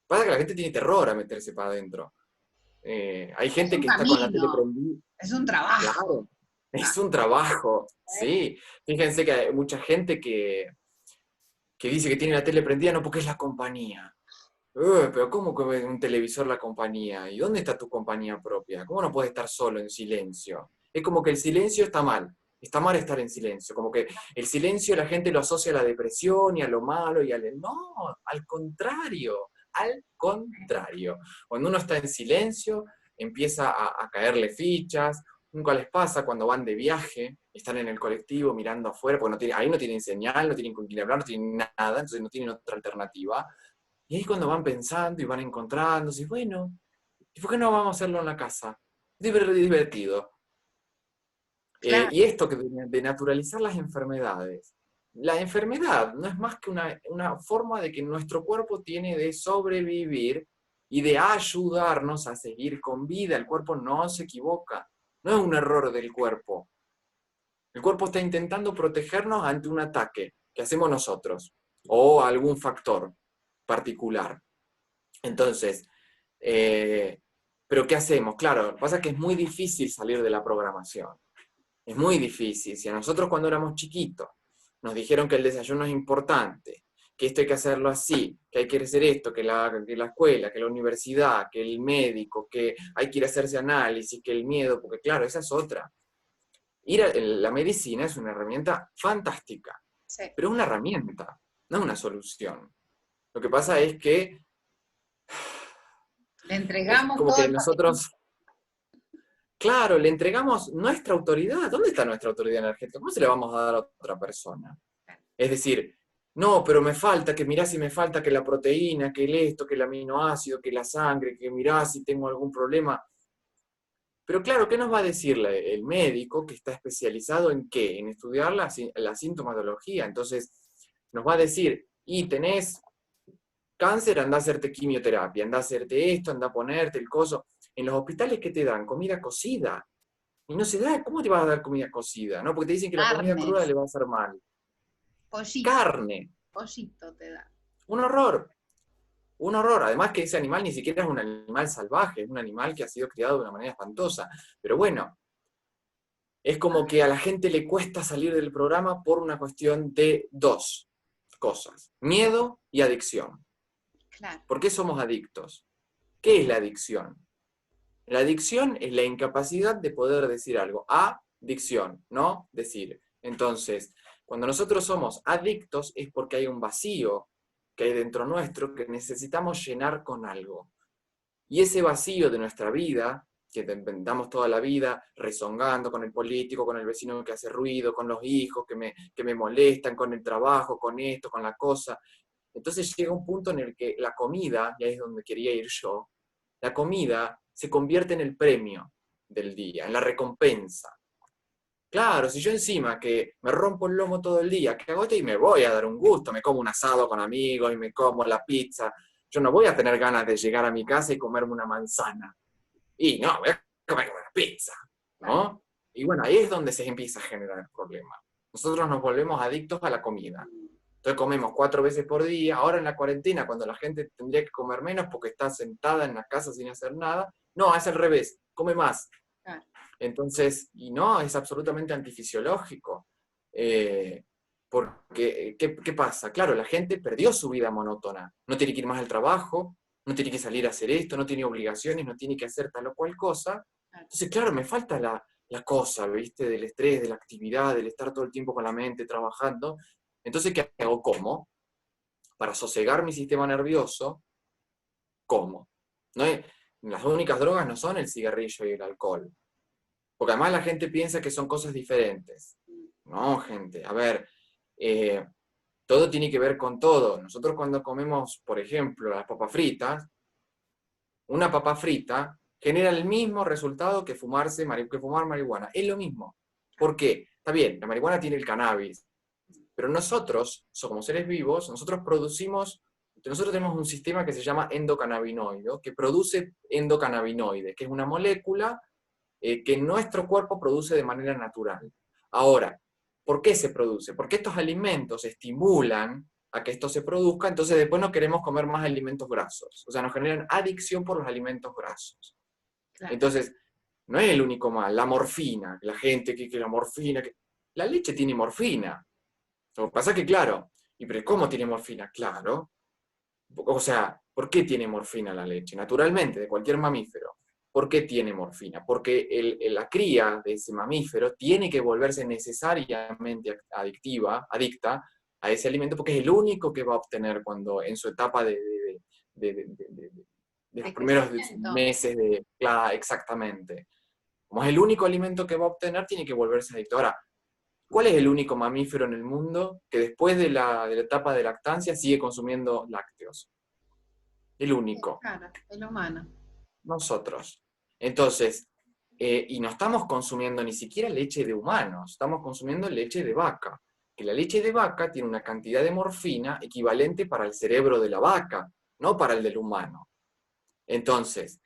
S2: Pasa que la gente tiene terror a meterse para adentro. Hay
S1: es
S2: gente
S1: un
S2: que está con la tele
S1: camino,
S2: prendida.
S1: es un trabajo.
S2: Claro, es un trabajo,
S1: ¿Eh?
S2: sí. Fíjense que hay mucha gente que dice que tiene la tele prendida no porque es la compañía. Pero ¿cómo que ve un televisor la compañía? ¿Y dónde está tu compañía propia? ¿Cómo no puedes estar solo en silencio? Es como que el silencio está mal. Está mal estar en silencio. Como que el silencio la gente lo asocia a la depresión y a lo malo y al... No, al contrario. Al contrario. Cuando uno está en silencio, empieza a caerle fichas. Nunca les pasa cuando van de viaje, están en el colectivo mirando afuera, porque ahí no tienen señal, no tienen con quién hablar, no tienen nada, entonces no tienen otra alternativa. Y ahí cuando van pensando y van encontrándose, bueno, ¿y por qué no vamos a hacerlo en la casa? Divertido.
S1: Claro,
S2: Y esto de naturalizar las enfermedades. La enfermedad no es más que una forma de que nuestro cuerpo tiene de sobrevivir y de ayudarnos a seguir con vida. El cuerpo no se equivoca, no es un error del cuerpo. El cuerpo está intentando protegernos ante un ataque que hacemos nosotros o algún factor particular. Entonces, pero ¿qué hacemos? Claro, lo que pasa es que es muy difícil salir de la programación. Es muy difícil. Si a nosotros cuando éramos chiquitos nos dijeron que el desayuno es importante, que esto hay que hacerlo así, que hay que hacer esto, que la escuela, que la universidad, que el médico, que hay que ir a hacerse análisis, que el miedo, porque claro, esa es otra. La medicina es una herramienta fantástica,
S1: sí.
S2: pero es una herramienta, no es una solución. Lo que pasa es que
S1: Le
S2: es
S1: entregamos
S2: como
S1: todo
S2: que
S1: el paquete.
S2: nosotros Claro, le entregamos nuestra autoridad. ¿Dónde está nuestra autoridad energética? ¿Cómo se la vamos a dar a otra persona? Es decir, no, pero me falta, que mirá si me falta que la proteína, que el esto, que el aminoácido, que la sangre, que mirá si tengo algún problema. Pero claro, ¿qué nos va a decir el médico que está especializado en qué? En estudiar la sintomatología. Entonces, nos va a decir, y tenés cáncer, anda a hacerte quimioterapia, anda a hacerte esto, anda a ponerte el coso. En los hospitales, ¿qué te dan? Comida cocida. Y no se da, ¿cómo te vas a dar comida cocida? ¿No? Porque te dicen que la comida cruda
S1: Carnes,
S2: le va a hacer mal.
S1: pollito,
S2: Carne,
S1: pollito te da.
S2: un horror. Un horror, además que ese animal ni siquiera es un animal salvaje, es un animal que ha sido criado de una manera espantosa. Pero bueno, es como que a la gente le cuesta salir del programa por una cuestión de dos cosas, miedo y adicción.
S1: Claro.
S2: ¿Por qué somos adictos? ¿Qué es la adicción? La adicción es la incapacidad de poder decir algo. Adicción, no decir. Entonces, cuando nosotros somos adictos es porque hay un vacío que hay dentro nuestro que necesitamos llenar con algo. Y ese vacío de nuestra vida, que damos toda la vida rezongando con el político, con el vecino que hace ruido, con los hijos que me molestan, con el trabajo, con esto, con la cosa. Entonces llega un punto en el que la comida, y ahí es donde quería ir yo, la comida se convierte en el premio del día, en la recompensa. Claro, si yo encima que me rompo el lomo todo el día, ¿qué hago? Y me voy a dar un gusto, me como un asado con amigos y me como la pizza. Yo no voy a tener ganas de llegar a mi casa y comerme una manzana. Y no, voy a comer una pizza, ¿no? Y bueno, ahí es donde se empieza a generar el problema. Nosotros nos volvemos adictos a la comida. Entonces comemos 4 veces por día. Ahora en la cuarentena, cuando la gente tendría que comer menos porque está sentada en la casa sin hacer nada, no, es al revés, come más.
S1: Claro.
S2: Entonces, y no, es absolutamente antifisiológico. Porque, ¿qué pasa? Claro, la gente perdió su vida monótona. No tiene que ir más al trabajo, no tiene que salir a hacer esto, no tiene obligaciones, no tiene que hacer tal o cual cosa. Entonces, claro, me falta la cosa, ¿viste? Del estrés, de la actividad, del estar todo el tiempo con la mente trabajando. Entonces, ¿qué hago? Como para sosegar mi sistema nervioso, como. No es, las únicas drogas no son el cigarrillo y el alcohol. Porque además la gente piensa que son cosas diferentes. No, gente, a ver, todo tiene que ver con todo. Nosotros cuando comemos, por ejemplo, las papas fritas, una papa frita genera el mismo resultado que fumar marihuana. Es lo mismo. ¿Por qué? Está bien, la marihuana tiene el cannabis, pero nosotros, somos seres vivos, nosotros tenemos un sistema que se llama endocannabinoide, que produce endocannabinoides, que es una molécula que nuestro cuerpo produce de manera natural. Ahora, ¿por qué se produce? Porque estos alimentos estimulan a que esto se produzca, entonces después no queremos comer más alimentos grasos. O sea, nos generan adicción por los alimentos grasos.
S1: Claro.
S2: Entonces, no es el único mal. La morfina, la gente que la morfina... La leche tiene morfina. Lo que pasa es que, claro, ¿y pero cómo tiene morfina? Claro. O sea, ¿por qué tiene morfina la leche? Naturalmente, de cualquier mamífero. ¿Por qué tiene morfina? Porque la cría de ese mamífero tiene que volverse necesariamente adicta a ese alimento, porque es el único que va a obtener cuando en su etapa de- de- de- de los
S1: De
S2: primeros
S1: crecimiento.
S2: meses claro, exactamente. Como es el único alimento que va a obtener, tiene que volverse adicto. Ahora, ¿cuál es el único mamífero en el mundo que después de la etapa de lactancia sigue consumiendo lácteos? El único.
S1: Claro, el humano.
S2: Nosotros. Entonces, y no estamos consumiendo ni siquiera leche de humanos, estamos consumiendo leche de vaca. Que la leche de vaca tiene una cantidad de morfina equivalente para el cerebro de la vaca, no para el del humano. Entonces,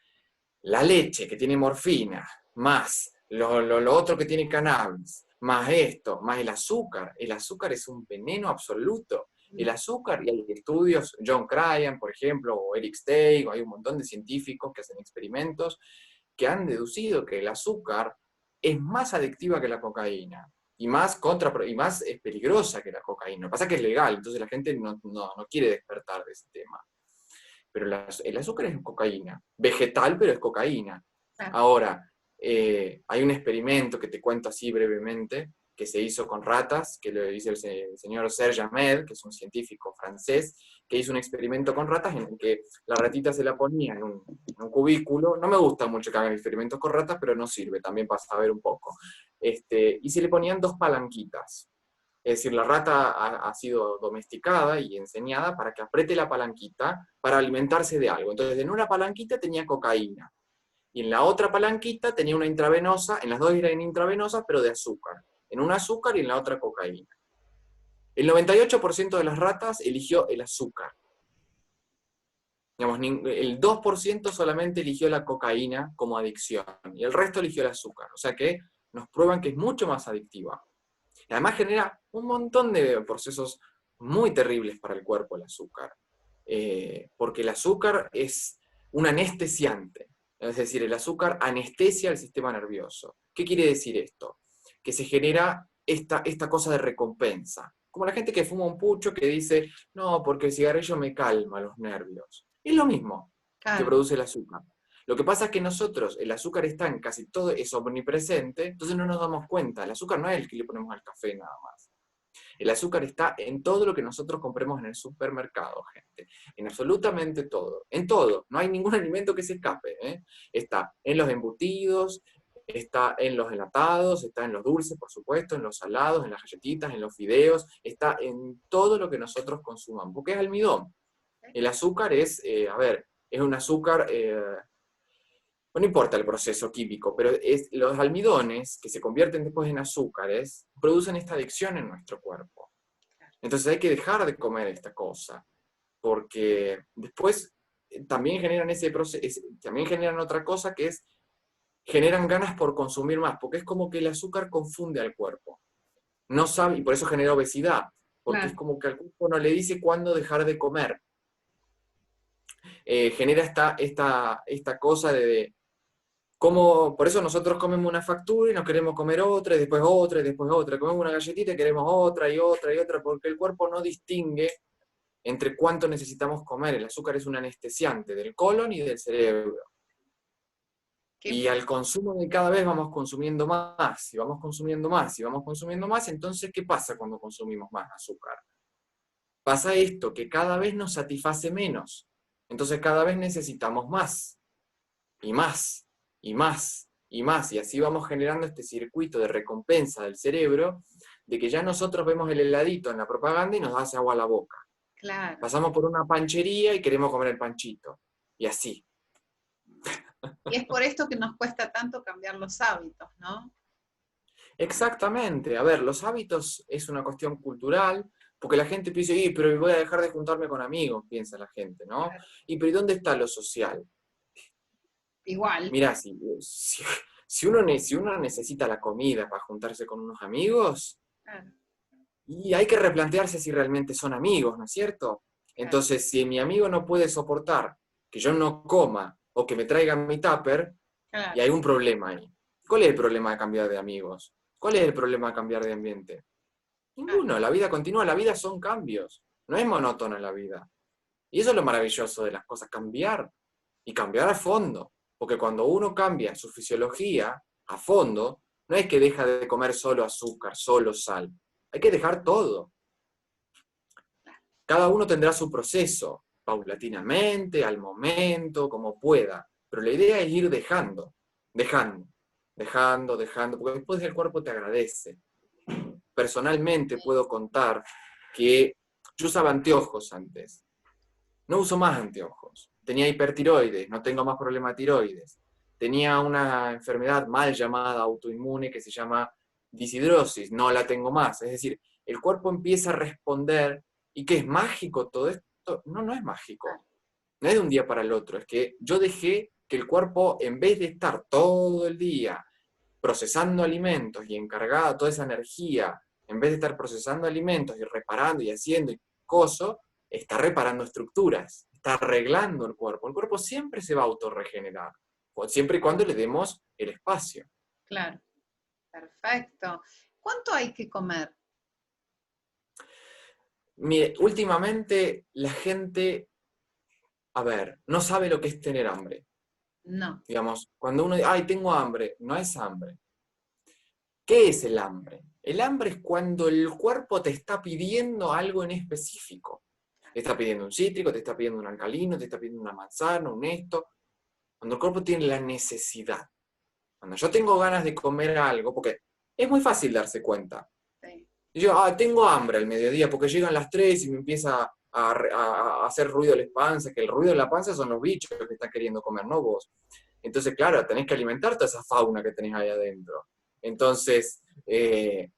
S2: la leche que tiene morfina, más lo otro que tiene cannabis, más esto, más el azúcar es un veneno absoluto. El azúcar, y hay estudios, John Cryan, por ejemplo, o Eric Stay, hay un montón de científicos que hacen experimentos que han deducido que el azúcar es más adictiva que la cocaína y y más peligrosa que la cocaína. Lo que pasa es que es legal, entonces la gente no quiere despertar de ese tema. Pero el azúcar es cocaína, vegetal, pero es cocaína.
S1: Claro.
S2: Ahora, hay un experimento que te cuento así brevemente, que se hizo con ratas, que lo hizo el señor Serge Ahmed, que es un científico francés, que hizo un experimento con ratas en el que la ratita se la ponía un cubículo. No me gusta mucho que hagan experimentos con ratas, pero no sirve también para saber un poco. Y se le ponían dos palanquitas. Es decir, la rata ha sido domesticada y enseñada para que apriete la palanquita para alimentarse de algo. Entonces, en una palanquita tenía cocaína, y en la otra palanquita tenía una intravenosa, en las dos eran intravenosas, pero de azúcar. En una azúcar y en la otra cocaína. El 98% de las ratas eligió el azúcar. Digamos, el 2% solamente eligió la cocaína como adicción, y el resto eligió el azúcar. O sea que nos prueban que es mucho más adictiva. Y además genera un montón de procesos muy terribles para el cuerpo el azúcar. Porque el azúcar es un anestesiante. Es decir, el azúcar anestesia el sistema nervioso. ¿Qué quiere decir esto? Que se genera esta cosa de recompensa. Como la gente que fuma un pucho que dice, no, porque el cigarrillo me calma los nervios. Es lo mismo que
S1: Claro,
S2: produce el azúcar. Lo que pasa es que nosotros, el azúcar está en casi todo, es omnipresente, entonces no nos damos cuenta. El azúcar no es el que le ponemos al café nada más. El azúcar está en todo lo que nosotros compremos en el supermercado, gente. En absolutamente todo. En todo. No hay ningún alimento que se escape. Está en los embutidos, está en los enlatados, está en los dulces, por supuesto, en los salados, en las galletitas, en los fideos, está en todo lo que nosotros consumamos, porque es almidón. El azúcar es, es un azúcar, no importa el proceso químico, pero los almidones, que se convierten después en azúcares, producen esta adicción en nuestro cuerpo. Entonces hay que dejar de comer esta cosa, porque después también generan ese proceso, también generan otra cosa que es, generan ganas por consumir más, porque es como que el azúcar confunde al cuerpo. No sabe, y por eso genera obesidad, porque es
S1: claro.
S2: como que al cuerpo no le dice cuándo dejar de comer. Genera esta cosa de cómo, por eso nosotros comemos una factura y nos queremos comer otra, y después otra, y después otra. Comemos una galletita y queremos otra, y otra, y otra, porque el cuerpo no distingue entre cuánto necesitamos comer. El azúcar es un anestesiante del colon y del cerebro.
S1: Qué
S2: Y al consumo de cada vez vamos consumiendo más, y vamos consumiendo más, y vamos consumiendo más. Entonces, ¿qué pasa cuando consumimos más azúcar? Pasa esto, que cada vez nos satisface menos. Entonces cada vez necesitamos más, y más, y más, y más. Y así vamos generando este circuito de recompensa del cerebro, de que ya nosotros vemos el heladito en la propaganda y nos hace agua a la boca.
S1: claro.
S2: Pasamos por una panchería y queremos comer el panchito. Y así.
S1: Y es por esto que nos cuesta tanto cambiar los hábitos, ¿no?
S2: Exactamente. A ver, los hábitos es una cuestión cultural, porque la gente piensa, pero voy a dejar de juntarme con amigos, piensa la gente, ¿no?
S1: Claro.
S2: Pero ¿y dónde está lo social?
S1: Igual,
S2: Mirá, si uno necesita la comida para juntarse con unos amigos,
S1: claro,
S2: y hay que replantearse si realmente son amigos, ¿no es cierto?
S1: claro,
S2: Entonces, si mi amigo no puede soportar que yo no coma o que me traigan mi tupper, y
S1: claro,
S2: hay un problema ahí. ¿Cuál es el problema de cambiar de amigos? ¿Cuál es el problema de cambiar de ambiente?
S1: claro.
S2: Ninguno, la vida continúa, la vida son cambios, no es monótona la vida. Y eso es lo maravilloso de las cosas, cambiar, y cambiar a fondo. Porque cuando uno cambia su fisiología a fondo, no es que deja de comer solo azúcar, solo sal. Hay que dejar todo. Cada uno tendrá su proceso, paulatinamente, al momento, como pueda. Pero la idea es ir dejando, dejando, dejando, dejando, porque después el cuerpo te agradece. Personalmente puedo contar que yo usaba anteojos antes. No uso más anteojos. Tenía hipertiroides, no tengo más problema de tiroides. Tenía una enfermedad mal llamada autoinmune que se llama disidrosis, no la tengo más. Es decir, el cuerpo empieza a responder. ¿Y qué es mágico todo esto? No, no es mágico. No es de un día para el otro. Es que yo dejé que el cuerpo, en vez de estar todo el día procesando alimentos y encargada toda esa energía, en vez de estar procesando alimentos y reparando y haciendo y coso, está reparando estructuras, está arreglando el cuerpo. El cuerpo siempre se va a autorregenerar, siempre y cuando le demos el espacio.
S1: Claro. Perfecto. ¿Cuánto hay que comer?
S2: Mire, últimamente la gente, no sabe lo que es tener hambre.
S1: No,
S2: Digamos, cuando uno dice, ay, tengo hambre, no es hambre. ¿Qué es el hambre? El hambre es cuando el cuerpo te está pidiendo algo en específico. Te está pidiendo un cítrico, te está pidiendo un alcalino, te está pidiendo una manzana, un esto. Cuando el cuerpo tiene la necesidad. Cuando yo tengo ganas de comer algo, porque es muy fácil darse cuenta.
S1: Sí,
S2: Y yo, tengo hambre al mediodía, porque llegan las 3 y me empieza a hacer ruido la panza, que el ruido de la panza son los bichos que están queriendo comer, no vos. Entonces, claro, tenés que alimentar toda esa fauna que tenés ahí adentro. Entonces, te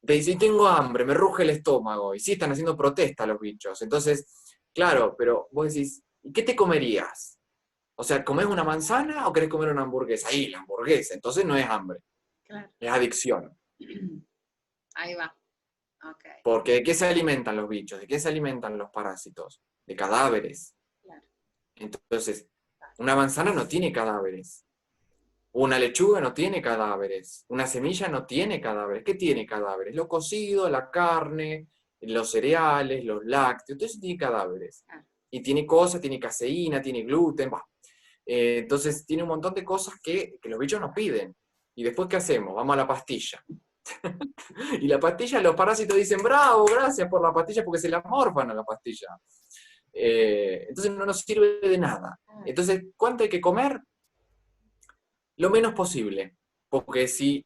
S2: dice, tengo hambre, me ruge el estómago, y sí, están haciendo protesta los bichos. Entonces, claro, pero vos decís, ¿y qué te comerías? O sea, ¿comés una manzana o querés comer una hamburguesa? Ahí, la hamburguesa. Entonces no es hambre,
S1: claro.
S2: es adicción.
S1: Ahí va. Ok,
S2: Porque ¿de qué se alimentan los bichos? ¿De qué se alimentan los parásitos? De cadáveres.
S1: claro.
S2: Entonces, una manzana no tiene cadáveres. Una lechuga no tiene cadáveres. Una semilla no tiene cadáveres. ¿Qué tiene cadáveres? Lo cocido, la carne, los cereales, los lácteos. Todo eso tiene cadáveres.
S1: Claro.
S2: Y tiene cosas, tiene caseína, tiene gluten. Bah. Entonces, tiene un montón de cosas que los bichos nos piden. ¿Y después qué hacemos? Vamos a la pastilla. Y la pastilla, los parásitos dicen, bravo, gracias por la pastilla, porque se la morfan a la pastilla. Entonces no nos sirve de nada. Entonces, ¿cuánto hay que comer? Lo menos posible. Porque si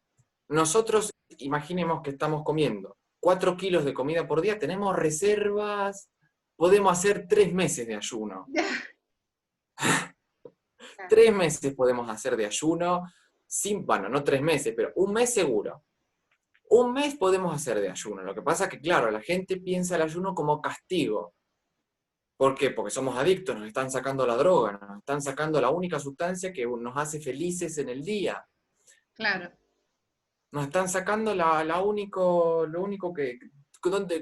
S2: nosotros imaginemos que estamos comiendo 4 kilos de comida por día, tenemos reservas, podemos hacer 3 meses de ayuno. 3 meses podemos hacer de ayuno, sin, bueno, no 3 meses, pero un mes seguro. Un mes podemos hacer de ayuno. Lo que pasa es que, claro, la gente piensa el ayuno como castigo. ¿Por qué? Porque somos adictos, nos están sacando la droga, nos están sacando la única sustancia que nos hace felices en el día.
S1: Claro.
S2: Nos están sacando lo único que,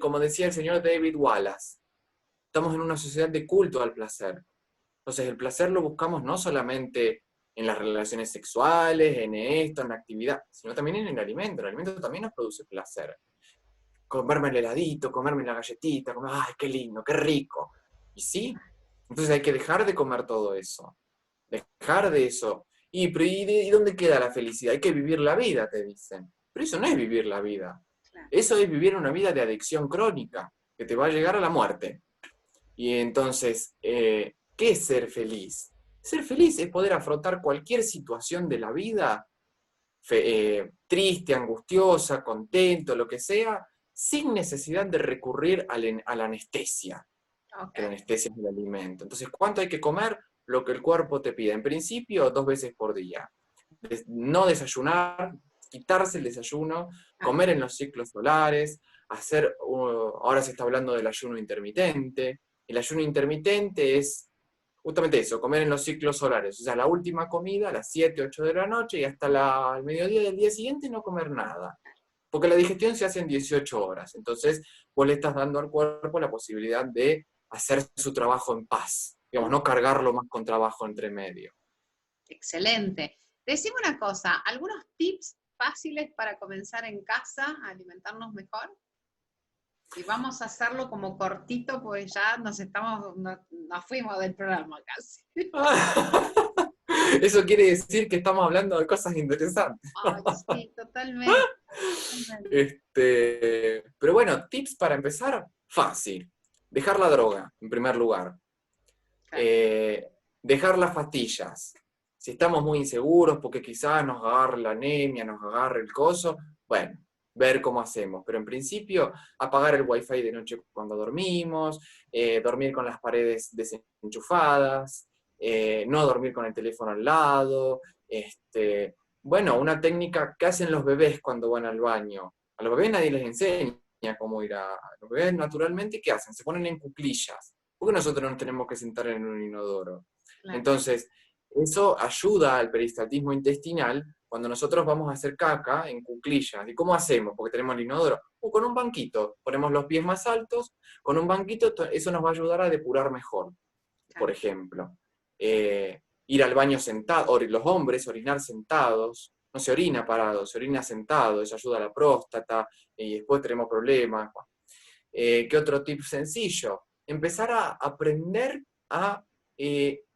S2: como decía el señor David Wallace, estamos en una sociedad de culto al placer. Entonces el placer lo buscamos no solamente en las relaciones sexuales, en esto, en la actividad, sino también en el alimento. El alimento también nos produce placer. Comerme el heladito, comerme la galletita, comer, ¡ay, qué lindo, qué rico! Y sí, entonces hay que dejar de comer todo eso. Dejar de eso. ¿Y dónde queda la felicidad? Hay que vivir la vida, te dicen. Pero eso no es vivir la vida.
S1: Claro.
S2: Eso es vivir una vida de adicción crónica, que te va a llegar a la muerte. Y entonces, ¿qué es ser feliz? Ser feliz es poder afrontar cualquier situación de la vida, triste, angustiosa, contento, lo que sea, sin necesidad de recurrir a la anestesia, que la
S1: Ok.
S2: anestesia es el alimento. Entonces, ¿cuánto hay que comer? Lo que el cuerpo te pide. En principio, 2 veces por día. No desayunar, quitarse el desayuno,
S1: Ah,
S2: comer en los ciclos solares, ahora se está hablando del ayuno intermitente. El ayuno intermitente es justamente eso, comer en los ciclos solares. O sea, la última comida a las 7, 8 de la noche y hasta el mediodía del día siguiente no comer nada. Porque la digestión se hace en 18 horas. Entonces, vos le estás dando al cuerpo la posibilidad de hacer su trabajo en paz. Digamos, no cargarlo más con trabajo entre medio.
S1: excelente. Decime una cosa, ¿algunos tips fáciles para comenzar en casa a alimentarnos mejor? Y vamos a hacerlo como cortito, pues ya nos fuimos del programa casi.
S2: Eso quiere decir que estamos hablando de cosas interesantes.
S1: Ay, sí, totalmente, totalmente.
S2: Pero bueno, tips para empezar, fácil. Dejar la droga, en primer lugar.
S1: Claro,
S2: Dejar las pastillas. Si estamos muy inseguros porque quizás nos agarre la anemia, nos agarre el coso, bueno, ver cómo hacemos. Pero en principio, apagar el wifi de noche cuando dormimos, dormir con las paredes desenchufadas, no dormir con el teléfono al lado. Bueno, una técnica que hacen los bebés cuando van al baño. A los bebés nadie les enseña cómo ir a... Los bebés naturalmente, ¿qué hacen? Se ponen en cuclillas. ¿Por qué nosotros nos tenemos que sentar en un inodoro?
S1: claro.
S2: Entonces, eso ayuda al peristaltismo intestinal cuando nosotros vamos a hacer caca en cuclillas. ¿Y cómo hacemos? Porque tenemos el inodoro. O con un banquito. Ponemos los pies más altos. Con un banquito eso nos va a ayudar a depurar mejor, por
S1: Claro.
S2: ejemplo. Ir al baño sentado, los hombres orinar sentados. No se orina parado, se orina sentado. Eso ayuda a la próstata y después tenemos problemas. ¿Qué otro tip sencillo? Empezar a aprender a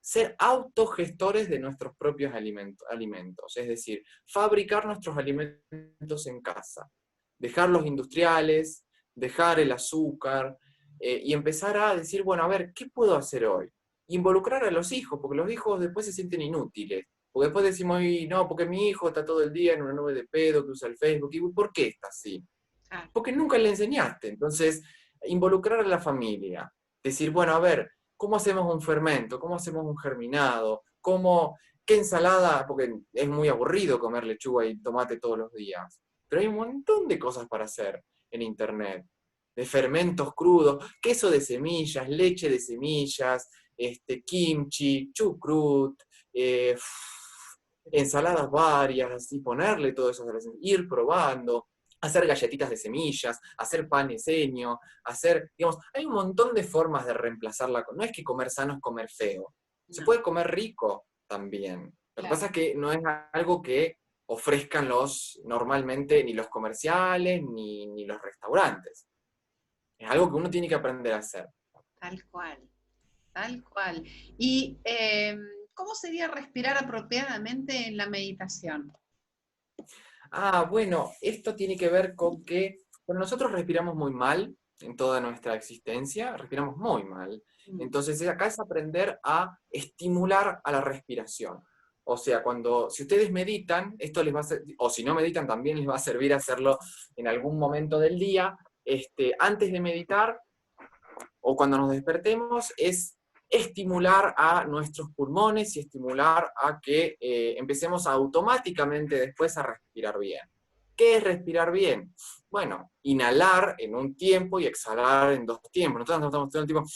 S2: ser autogestores de nuestros propios alimentos, es decir, fabricar nuestros alimentos en casa, dejar los industriales, dejar el azúcar y empezar a decir, bueno, a ver, ¿qué puedo hacer hoy? involucrar a los hijos, porque los hijos después se sienten inútiles. Porque después decimos, "Y no, porque mi hijo está todo el día en una nube de pedo, que usa el Facebook". ¿Y por qué está así?
S1: Claro,
S2: Porque nunca le enseñaste. Entonces, involucrar a la familia. Decir, bueno, a ver, ¿cómo hacemos un fermento? ¿Cómo hacemos un germinado? ¿Qué ensalada? Porque es muy aburrido comer lechuga y tomate todos los días. Pero hay un montón de cosas para hacer en internet. De fermentos crudos, queso de semillas, leche de semillas, kimchi, chucrut, ensaladas varias, y ponerle todo eso, ir probando, hacer galletitas de semillas, hacer paneseño, digamos, hay un montón de formas de reemplazarla. No es que comer sano es comer feo. Se
S1: no,
S2: puede comer rico también. Lo que
S1: claro.
S2: pasa es que no es algo que ofrezcan normalmente ni los comerciales ni los restaurantes. Es algo que uno tiene que aprender a hacer.
S1: Tal cual, tal cual. ¿Y cómo sería respirar apropiadamente en la meditación?
S2: Bueno, esto tiene que ver con que bueno, nosotros respiramos muy mal en toda nuestra existencia, respiramos muy mal.
S1: Mm,
S2: Entonces acá es aprender a estimular a la respiración. O sea, si ustedes meditan, esto les va a o si no meditan también les va a servir hacerlo en algún momento del día, antes de meditar o cuando nos despertemos, es estimular a nuestros pulmones y estimular a que empecemos automáticamente después a respirar bien. ¿Qué es respirar bien? Bueno, inhalar en un tiempo y exhalar en dos tiempos. Nosotros estamos todo el tiempo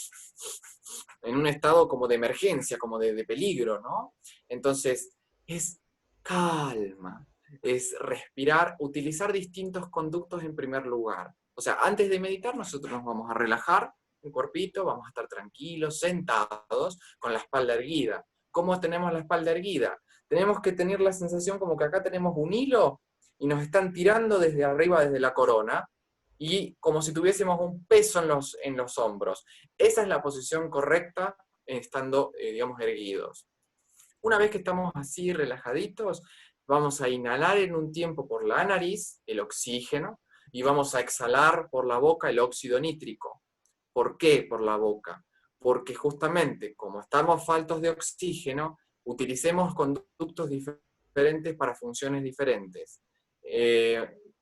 S2: en un estado como de emergencia, como de peligro, ¿no? Entonces, es calma, es respirar, utilizar distintos conductos en primer lugar. O sea, antes de meditar nosotros nos vamos a relajar el cuerpito, vamos a estar tranquilos, sentados, con la espalda erguida. ¿Cómo tenemos la espalda erguida? Tenemos que tener la sensación como que acá tenemos un hilo y nos están tirando desde arriba, desde la corona, y como si tuviésemos un peso en los hombros. Esa es la posición correcta estando, digamos, erguidos. Una vez que estamos así relajaditos, vamos a inhalar en un tiempo por la nariz el oxígeno y vamos a exhalar por la boca el óxido nítrico. ¿Por qué por la boca? Porque justamente como estamos faltos de oxígeno, utilicemos conductos diferentes para funciones diferentes.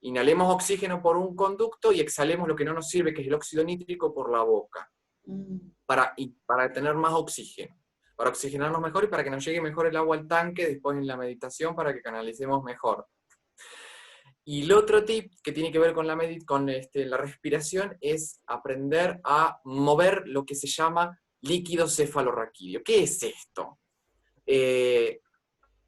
S2: Inhalemos oxígeno por un conducto y exhalemos lo que no nos sirve, que es el óxido nítrico, por la boca,
S1: mm,
S2: para tener más oxígeno, para oxigenarnos mejor y para que nos llegue mejor el agua al tanque después en la meditación, para que canalicemos mejor. Y el otro tip que tiene que ver con la respiración es aprender a mover lo que se llama líquido cefalorraquídeo. ¿Qué es esto? Eh,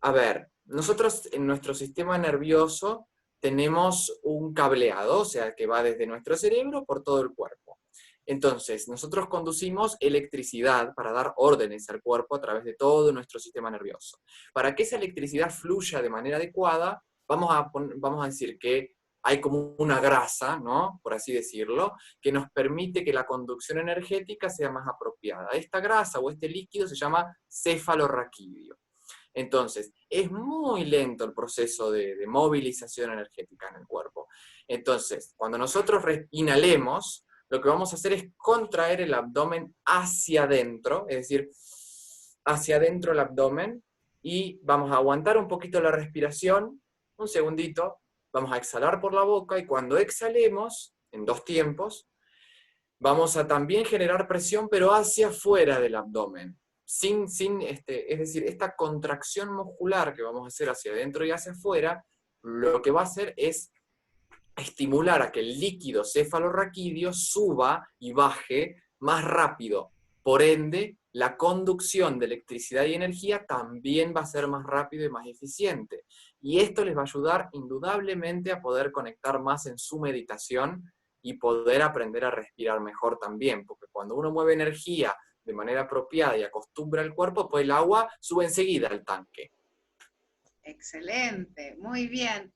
S2: a ver, nosotros en nuestro sistema nervioso tenemos un cableado, o sea, que va desde nuestro cerebro por todo el cuerpo. Entonces, nosotros conducimos electricidad para dar órdenes al cuerpo a través de todo nuestro sistema nervioso. Para que esa electricidad fluya de manera adecuada, vamos a decir que hay como una grasa, ¿no? Por así decirlo, que nos permite que la conducción energética sea más apropiada. Esta grasa o este líquido se llama cefalorraquídeo. Entonces, es muy lento el proceso de movilización energética en el cuerpo. Entonces, cuando nosotros inhalemos, lo que vamos a hacer es contraer el abdomen hacia adentro, es decir, hacia adentro el abdomen, y vamos a aguantar un poquito la respiración, un segundito, vamos a exhalar por la boca, y cuando exhalemos, en dos tiempos, vamos a también generar presión, pero hacia afuera del abdomen. Es decir, esta contracción muscular que vamos a hacer hacia adentro y hacia afuera, lo que va a hacer es estimular a que el líquido cefalorraquídeo suba y baje más rápido. Por ende, la conducción de electricidad y energía también va a ser más rápido y más eficiente. Y esto les va a ayudar indudablemente a poder conectar más en su meditación y poder aprender a respirar mejor también, porque cuando uno mueve energía de manera apropiada y acostumbra el cuerpo, pues el agua sube enseguida al tanque.
S1: excelente, muy bien.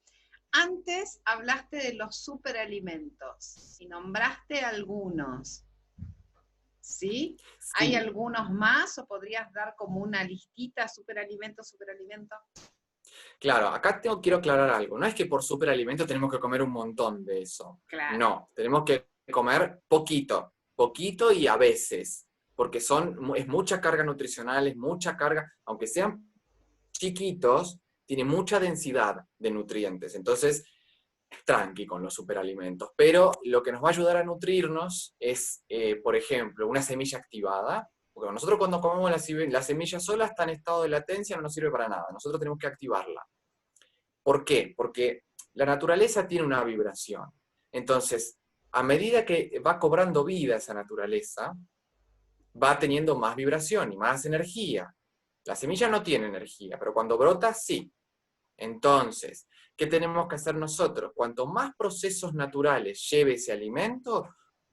S1: Antes hablaste de los superalimentos y nombraste algunos, ¿sí? ¿Hay
S2: Sí,
S1: algunos más o podrías dar como una listita, superalimento, superalimento?
S2: claro, acá quiero aclarar algo. No es que por superalimento tenemos que comer un montón de eso.
S1: Claro,
S2: No, tenemos que comer poquito, poquito y a veces. porque es mucha carga nutricional, es mucha carga, aunque sean chiquitos, tiene mucha densidad de nutrientes. Entonces, tranqui con los superalimentos. Pero lo que nos va a ayudar a nutrirnos es, por ejemplo, una semilla activada. Porque nosotros cuando comemos la semilla sola está en estado de latencia, no nos sirve para nada. Nosotros tenemos que activarla. ¿Por qué? Porque la naturaleza tiene una vibración. Entonces, a medida que va cobrando vida esa naturaleza, va teniendo más vibración y más energía. La semilla no tiene energía, pero cuando brota, sí. Entonces, ¿qué tenemos que hacer nosotros? Cuanto más procesos naturales lleve ese alimento,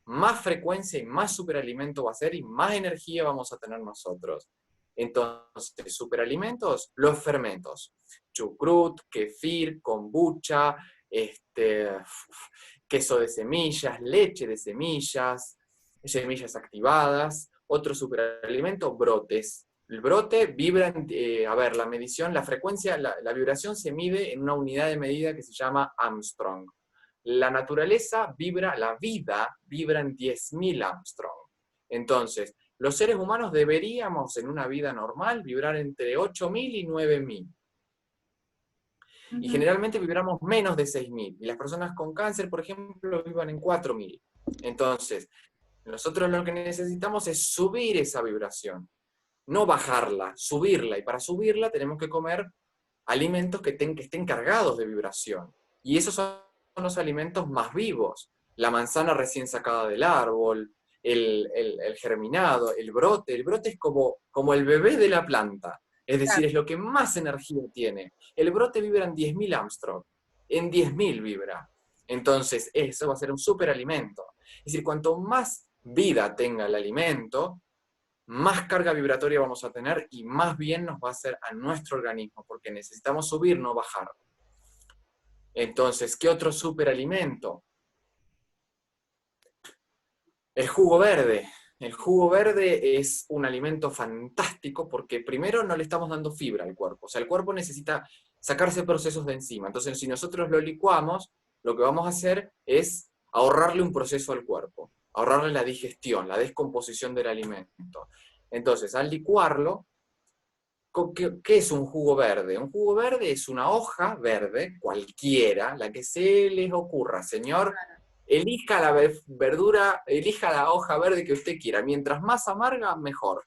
S2: más frecuencia y más superalimento va a ser y más energía vamos a tener nosotros. Entonces, superalimentos, los fermentos. Chucrut, kefir, kombucha, queso de semillas, leche de semillas, semillas activadas. Otro superalimento, brotes. El brote vibra, la medición, la frecuencia, la vibración se mide en una unidad de medida que se llama Armstrong. La naturaleza vibra, la vida vibra en 10.000 Armstrong. Entonces, los seres humanos deberíamos en una vida normal vibrar entre 8.000 y 9.000. Y generalmente vibramos menos de 6.000. Y las personas con cáncer, por ejemplo, vivan en 4.000. Entonces, nosotros lo que necesitamos es subir esa vibración. No bajarla, subirla. Y para subirla tenemos que comer alimentos que estén cargados de vibración. Y esos son los alimentos más vivos. La manzana recién sacada del árbol, el germinado, el brote. El brote es como el bebé de la planta. Es decir, es lo que más energía tiene. El brote vibra en 10.000 Armstrong. En 10.000 vibra. Entonces, eso va a ser un superalimento. Es decir, cuanto más vida tenga el alimento, más carga vibratoria vamos a tener y más bien nos va a hacer a nuestro organismo, porque necesitamos subir, no bajar. Entonces, ¿qué otro superalimento? El jugo verde. El jugo verde es un alimento fantástico porque primero no le estamos dando fibra al cuerpo. O sea, el cuerpo necesita sacarse procesos de enzima. Entonces, si nosotros lo licuamos, lo que vamos a hacer es ahorrarle un proceso al cuerpo, ahorrarle la digestión, la descomposición del alimento. Entonces, al licuarlo, ¿qué es un jugo verde? Un jugo verde es una hoja verde, cualquiera, la que se les ocurra. Señor, elija la verdura, elija la hoja verde que usted quiera. Mientras más amarga, mejor.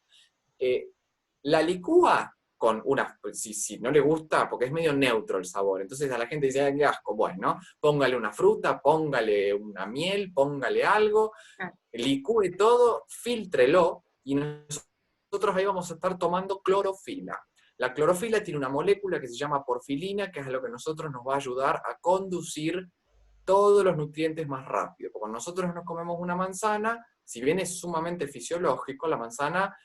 S2: La licúa con una, si no le gusta, porque es medio neutro el sabor. Entonces a la gente dice, ay, qué asco. Bueno, póngale una fruta, póngale una miel, póngale algo, licúe todo, fíltrelo, y nosotros ahí vamos a estar tomando clorofila. La clorofila tiene una molécula que se llama porfilina, que es lo que a nosotros nos va a ayudar a conducir todos los nutrientes más rápido. Porque cuando nosotros nos comemos una manzana, si bien es sumamente fisiológico, la manzana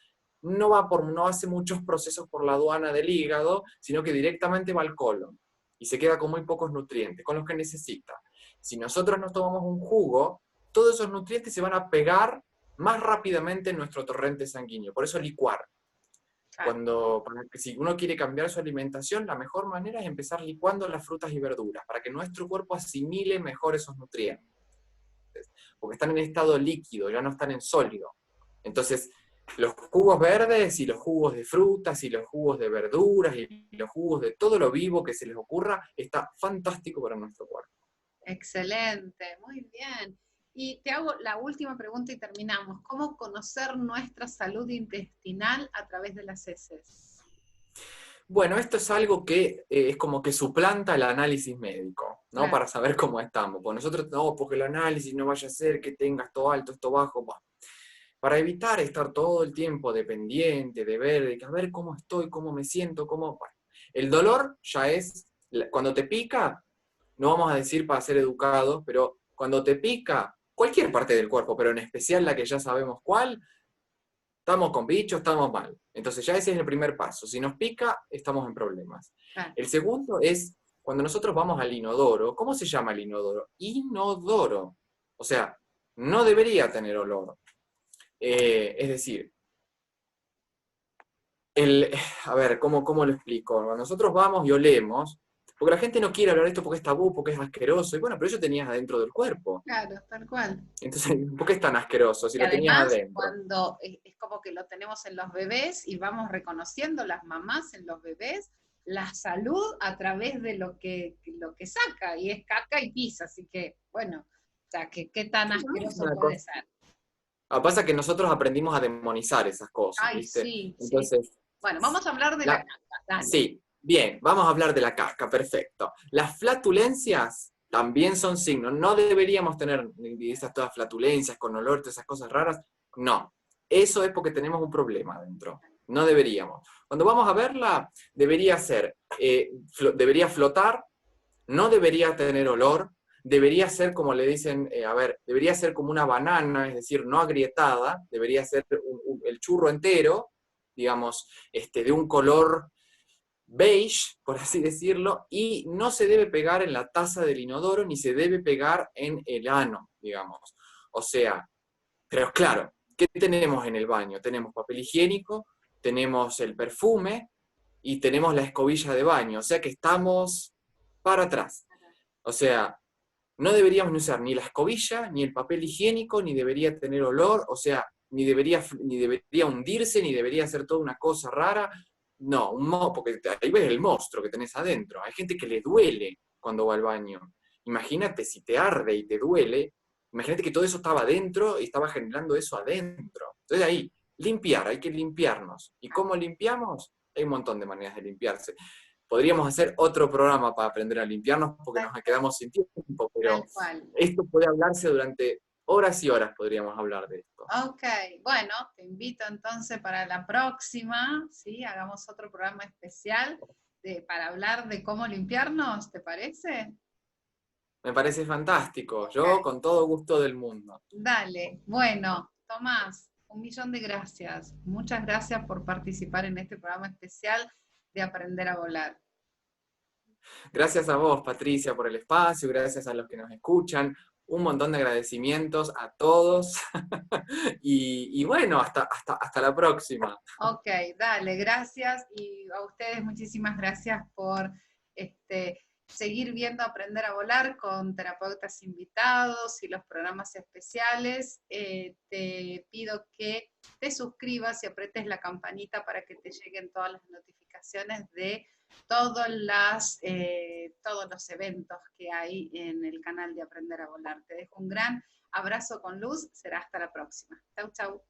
S2: no hace muchos procesos por la aduana del hígado, sino que directamente va al colon y se queda con muy pocos nutrientes, con los que necesita. Si nosotros nos tomamos un jugo, todos esos nutrientes se van a pegar más rápidamente en nuestro torrente sanguíneo. Por eso licuar. Si uno quiere cambiar su alimentación, la mejor manera es empezar licuando las frutas y verduras, para que nuestro cuerpo asimile mejor esos nutrientes. Porque están en estado líquido, ya no están en sólido. Entonces, los jugos verdes y los jugos de frutas y los jugos de verduras y los jugos de todo lo vivo que se les ocurra, está fantástico para nuestro cuerpo.
S1: Excelente, muy bien. Y te hago la última pregunta y terminamos. ¿Cómo conocer nuestra salud intestinal a través de las heces?
S2: Bueno, esto es algo que es como que suplanta el análisis médico, ¿no?
S1: Claro.
S2: Para saber cómo estamos. Pues nosotros, no, porque el análisis no vaya a ser que tenga esto alto, esto bajo. Bueno, para evitar estar todo el tiempo dependiente, de ver cómo estoy, cómo me siento, cómo... Bueno, el dolor ya es, cuando te pica, no vamos a decir para ser educados, pero cuando te pica, cualquier parte del cuerpo, pero en especial la que ya sabemos cuál, estamos con bichos, estamos mal. Entonces ya ese es el primer paso. Si nos pica, estamos en problemas. El segundo es, cuando nosotros vamos al inodoro, ¿cómo se llama el inodoro? Inodoro. O sea, no debería tener olor. Es decir, a ver, ¿cómo lo explico? Cuando nosotros vamos y olemos, Porque la gente no quiere hablar de esto porque es tabú, porque es asqueroso. Y bueno, pero eso tenías adentro del cuerpo.
S1: Claro, tal cual.
S2: Entonces, ¿por qué es tan asqueroso si
S1: Y
S2: lo tenías
S1: además,
S2: adentro?
S1: cuando es como que lo tenemos en los bebés y vamos reconociendo las mamás en los bebés, la salud a través de lo que saca, y es caca y pis, así que, bueno, o sea, que qué tan
S2: Sí, ¿no? Es
S1: asqueroso
S2: una
S1: puede
S2: cosa.
S1: ser.
S2: Pasa que nosotros aprendimos a demonizar esas cosas,
S1: Ay,
S2: ¿viste?
S1: sí, sí.
S2: Entonces,
S1: Bueno, vamos a hablar de la
S2: la,
S1: caca, dale.
S2: sí, bien, vamos a hablar de la caca, perfecto. Las flatulencias también son signos. No deberíamos tener esas todas flatulencias con olor, todas esas cosas raras. No, eso es porque tenemos un problema adentro. No deberíamos. Cuando vamos a verla, debería ser, debería flotar, no debería tener olor, debería ser como le dicen, a ver, debería ser como una banana, es decir, no agrietada, debería ser el churro entero, digamos, de un color beige, por así decirlo, y no se debe pegar en la taza del inodoro ni se debe pegar en el ano, digamos. O sea, pero claro, ¿qué tenemos en el baño? Tenemos papel higiénico, tenemos el perfume y tenemos la escobilla de baño, o sea que estamos para atrás. O sea, no deberíamos usar ni la escobilla, ni el papel higiénico, ni debería tener olor, o sea, ni debería hundirse, ni debería ser toda una cosa rara. No, porque ahí ves el monstruo que tenés adentro. Hay gente que le duele cuando va al baño. Imagínate si te arde y te duele, imagínate que todo eso estaba adentro y estaba generando eso adentro. Entonces ahí, limpiar, hay que limpiarnos. ¿Y cómo limpiamos? Hay un montón de maneras de limpiarse. Podríamos hacer otro programa para aprender a limpiarnos porque nos quedamos sin tiempo, pero
S1: Tal cual.
S2: esto puede hablarse durante horas y horas, podríamos hablar de esto.
S1: Ok, bueno, te invito entonces para la próxima, ¿sí? Hagamos otro programa especial para hablar de cómo limpiarnos, ¿te parece?
S2: Me parece fantástico,
S1: Ok,
S2: yo con todo gusto del mundo.
S1: dale. Bueno, Tomás, 1.000.000 de gracias. Muchas gracias por participar en este programa especial de Aprender a Volar.
S2: Gracias a vos, Patricia, por el espacio, gracias a los que nos escuchan, un montón de agradecimientos a todos y bueno, hasta la próxima.
S1: Ok, dale, gracias y a ustedes muchísimas gracias por seguir viendo Aprender a Volar con terapeutas invitados y los programas especiales. Te pido que te suscribas y apretes la campanita para que te lleguen todas las notificaciones de todos los eventos que hay en el canal de Aprender a Volar. Te dejo un gran abrazo con luz, será hasta la próxima. Chau, chau.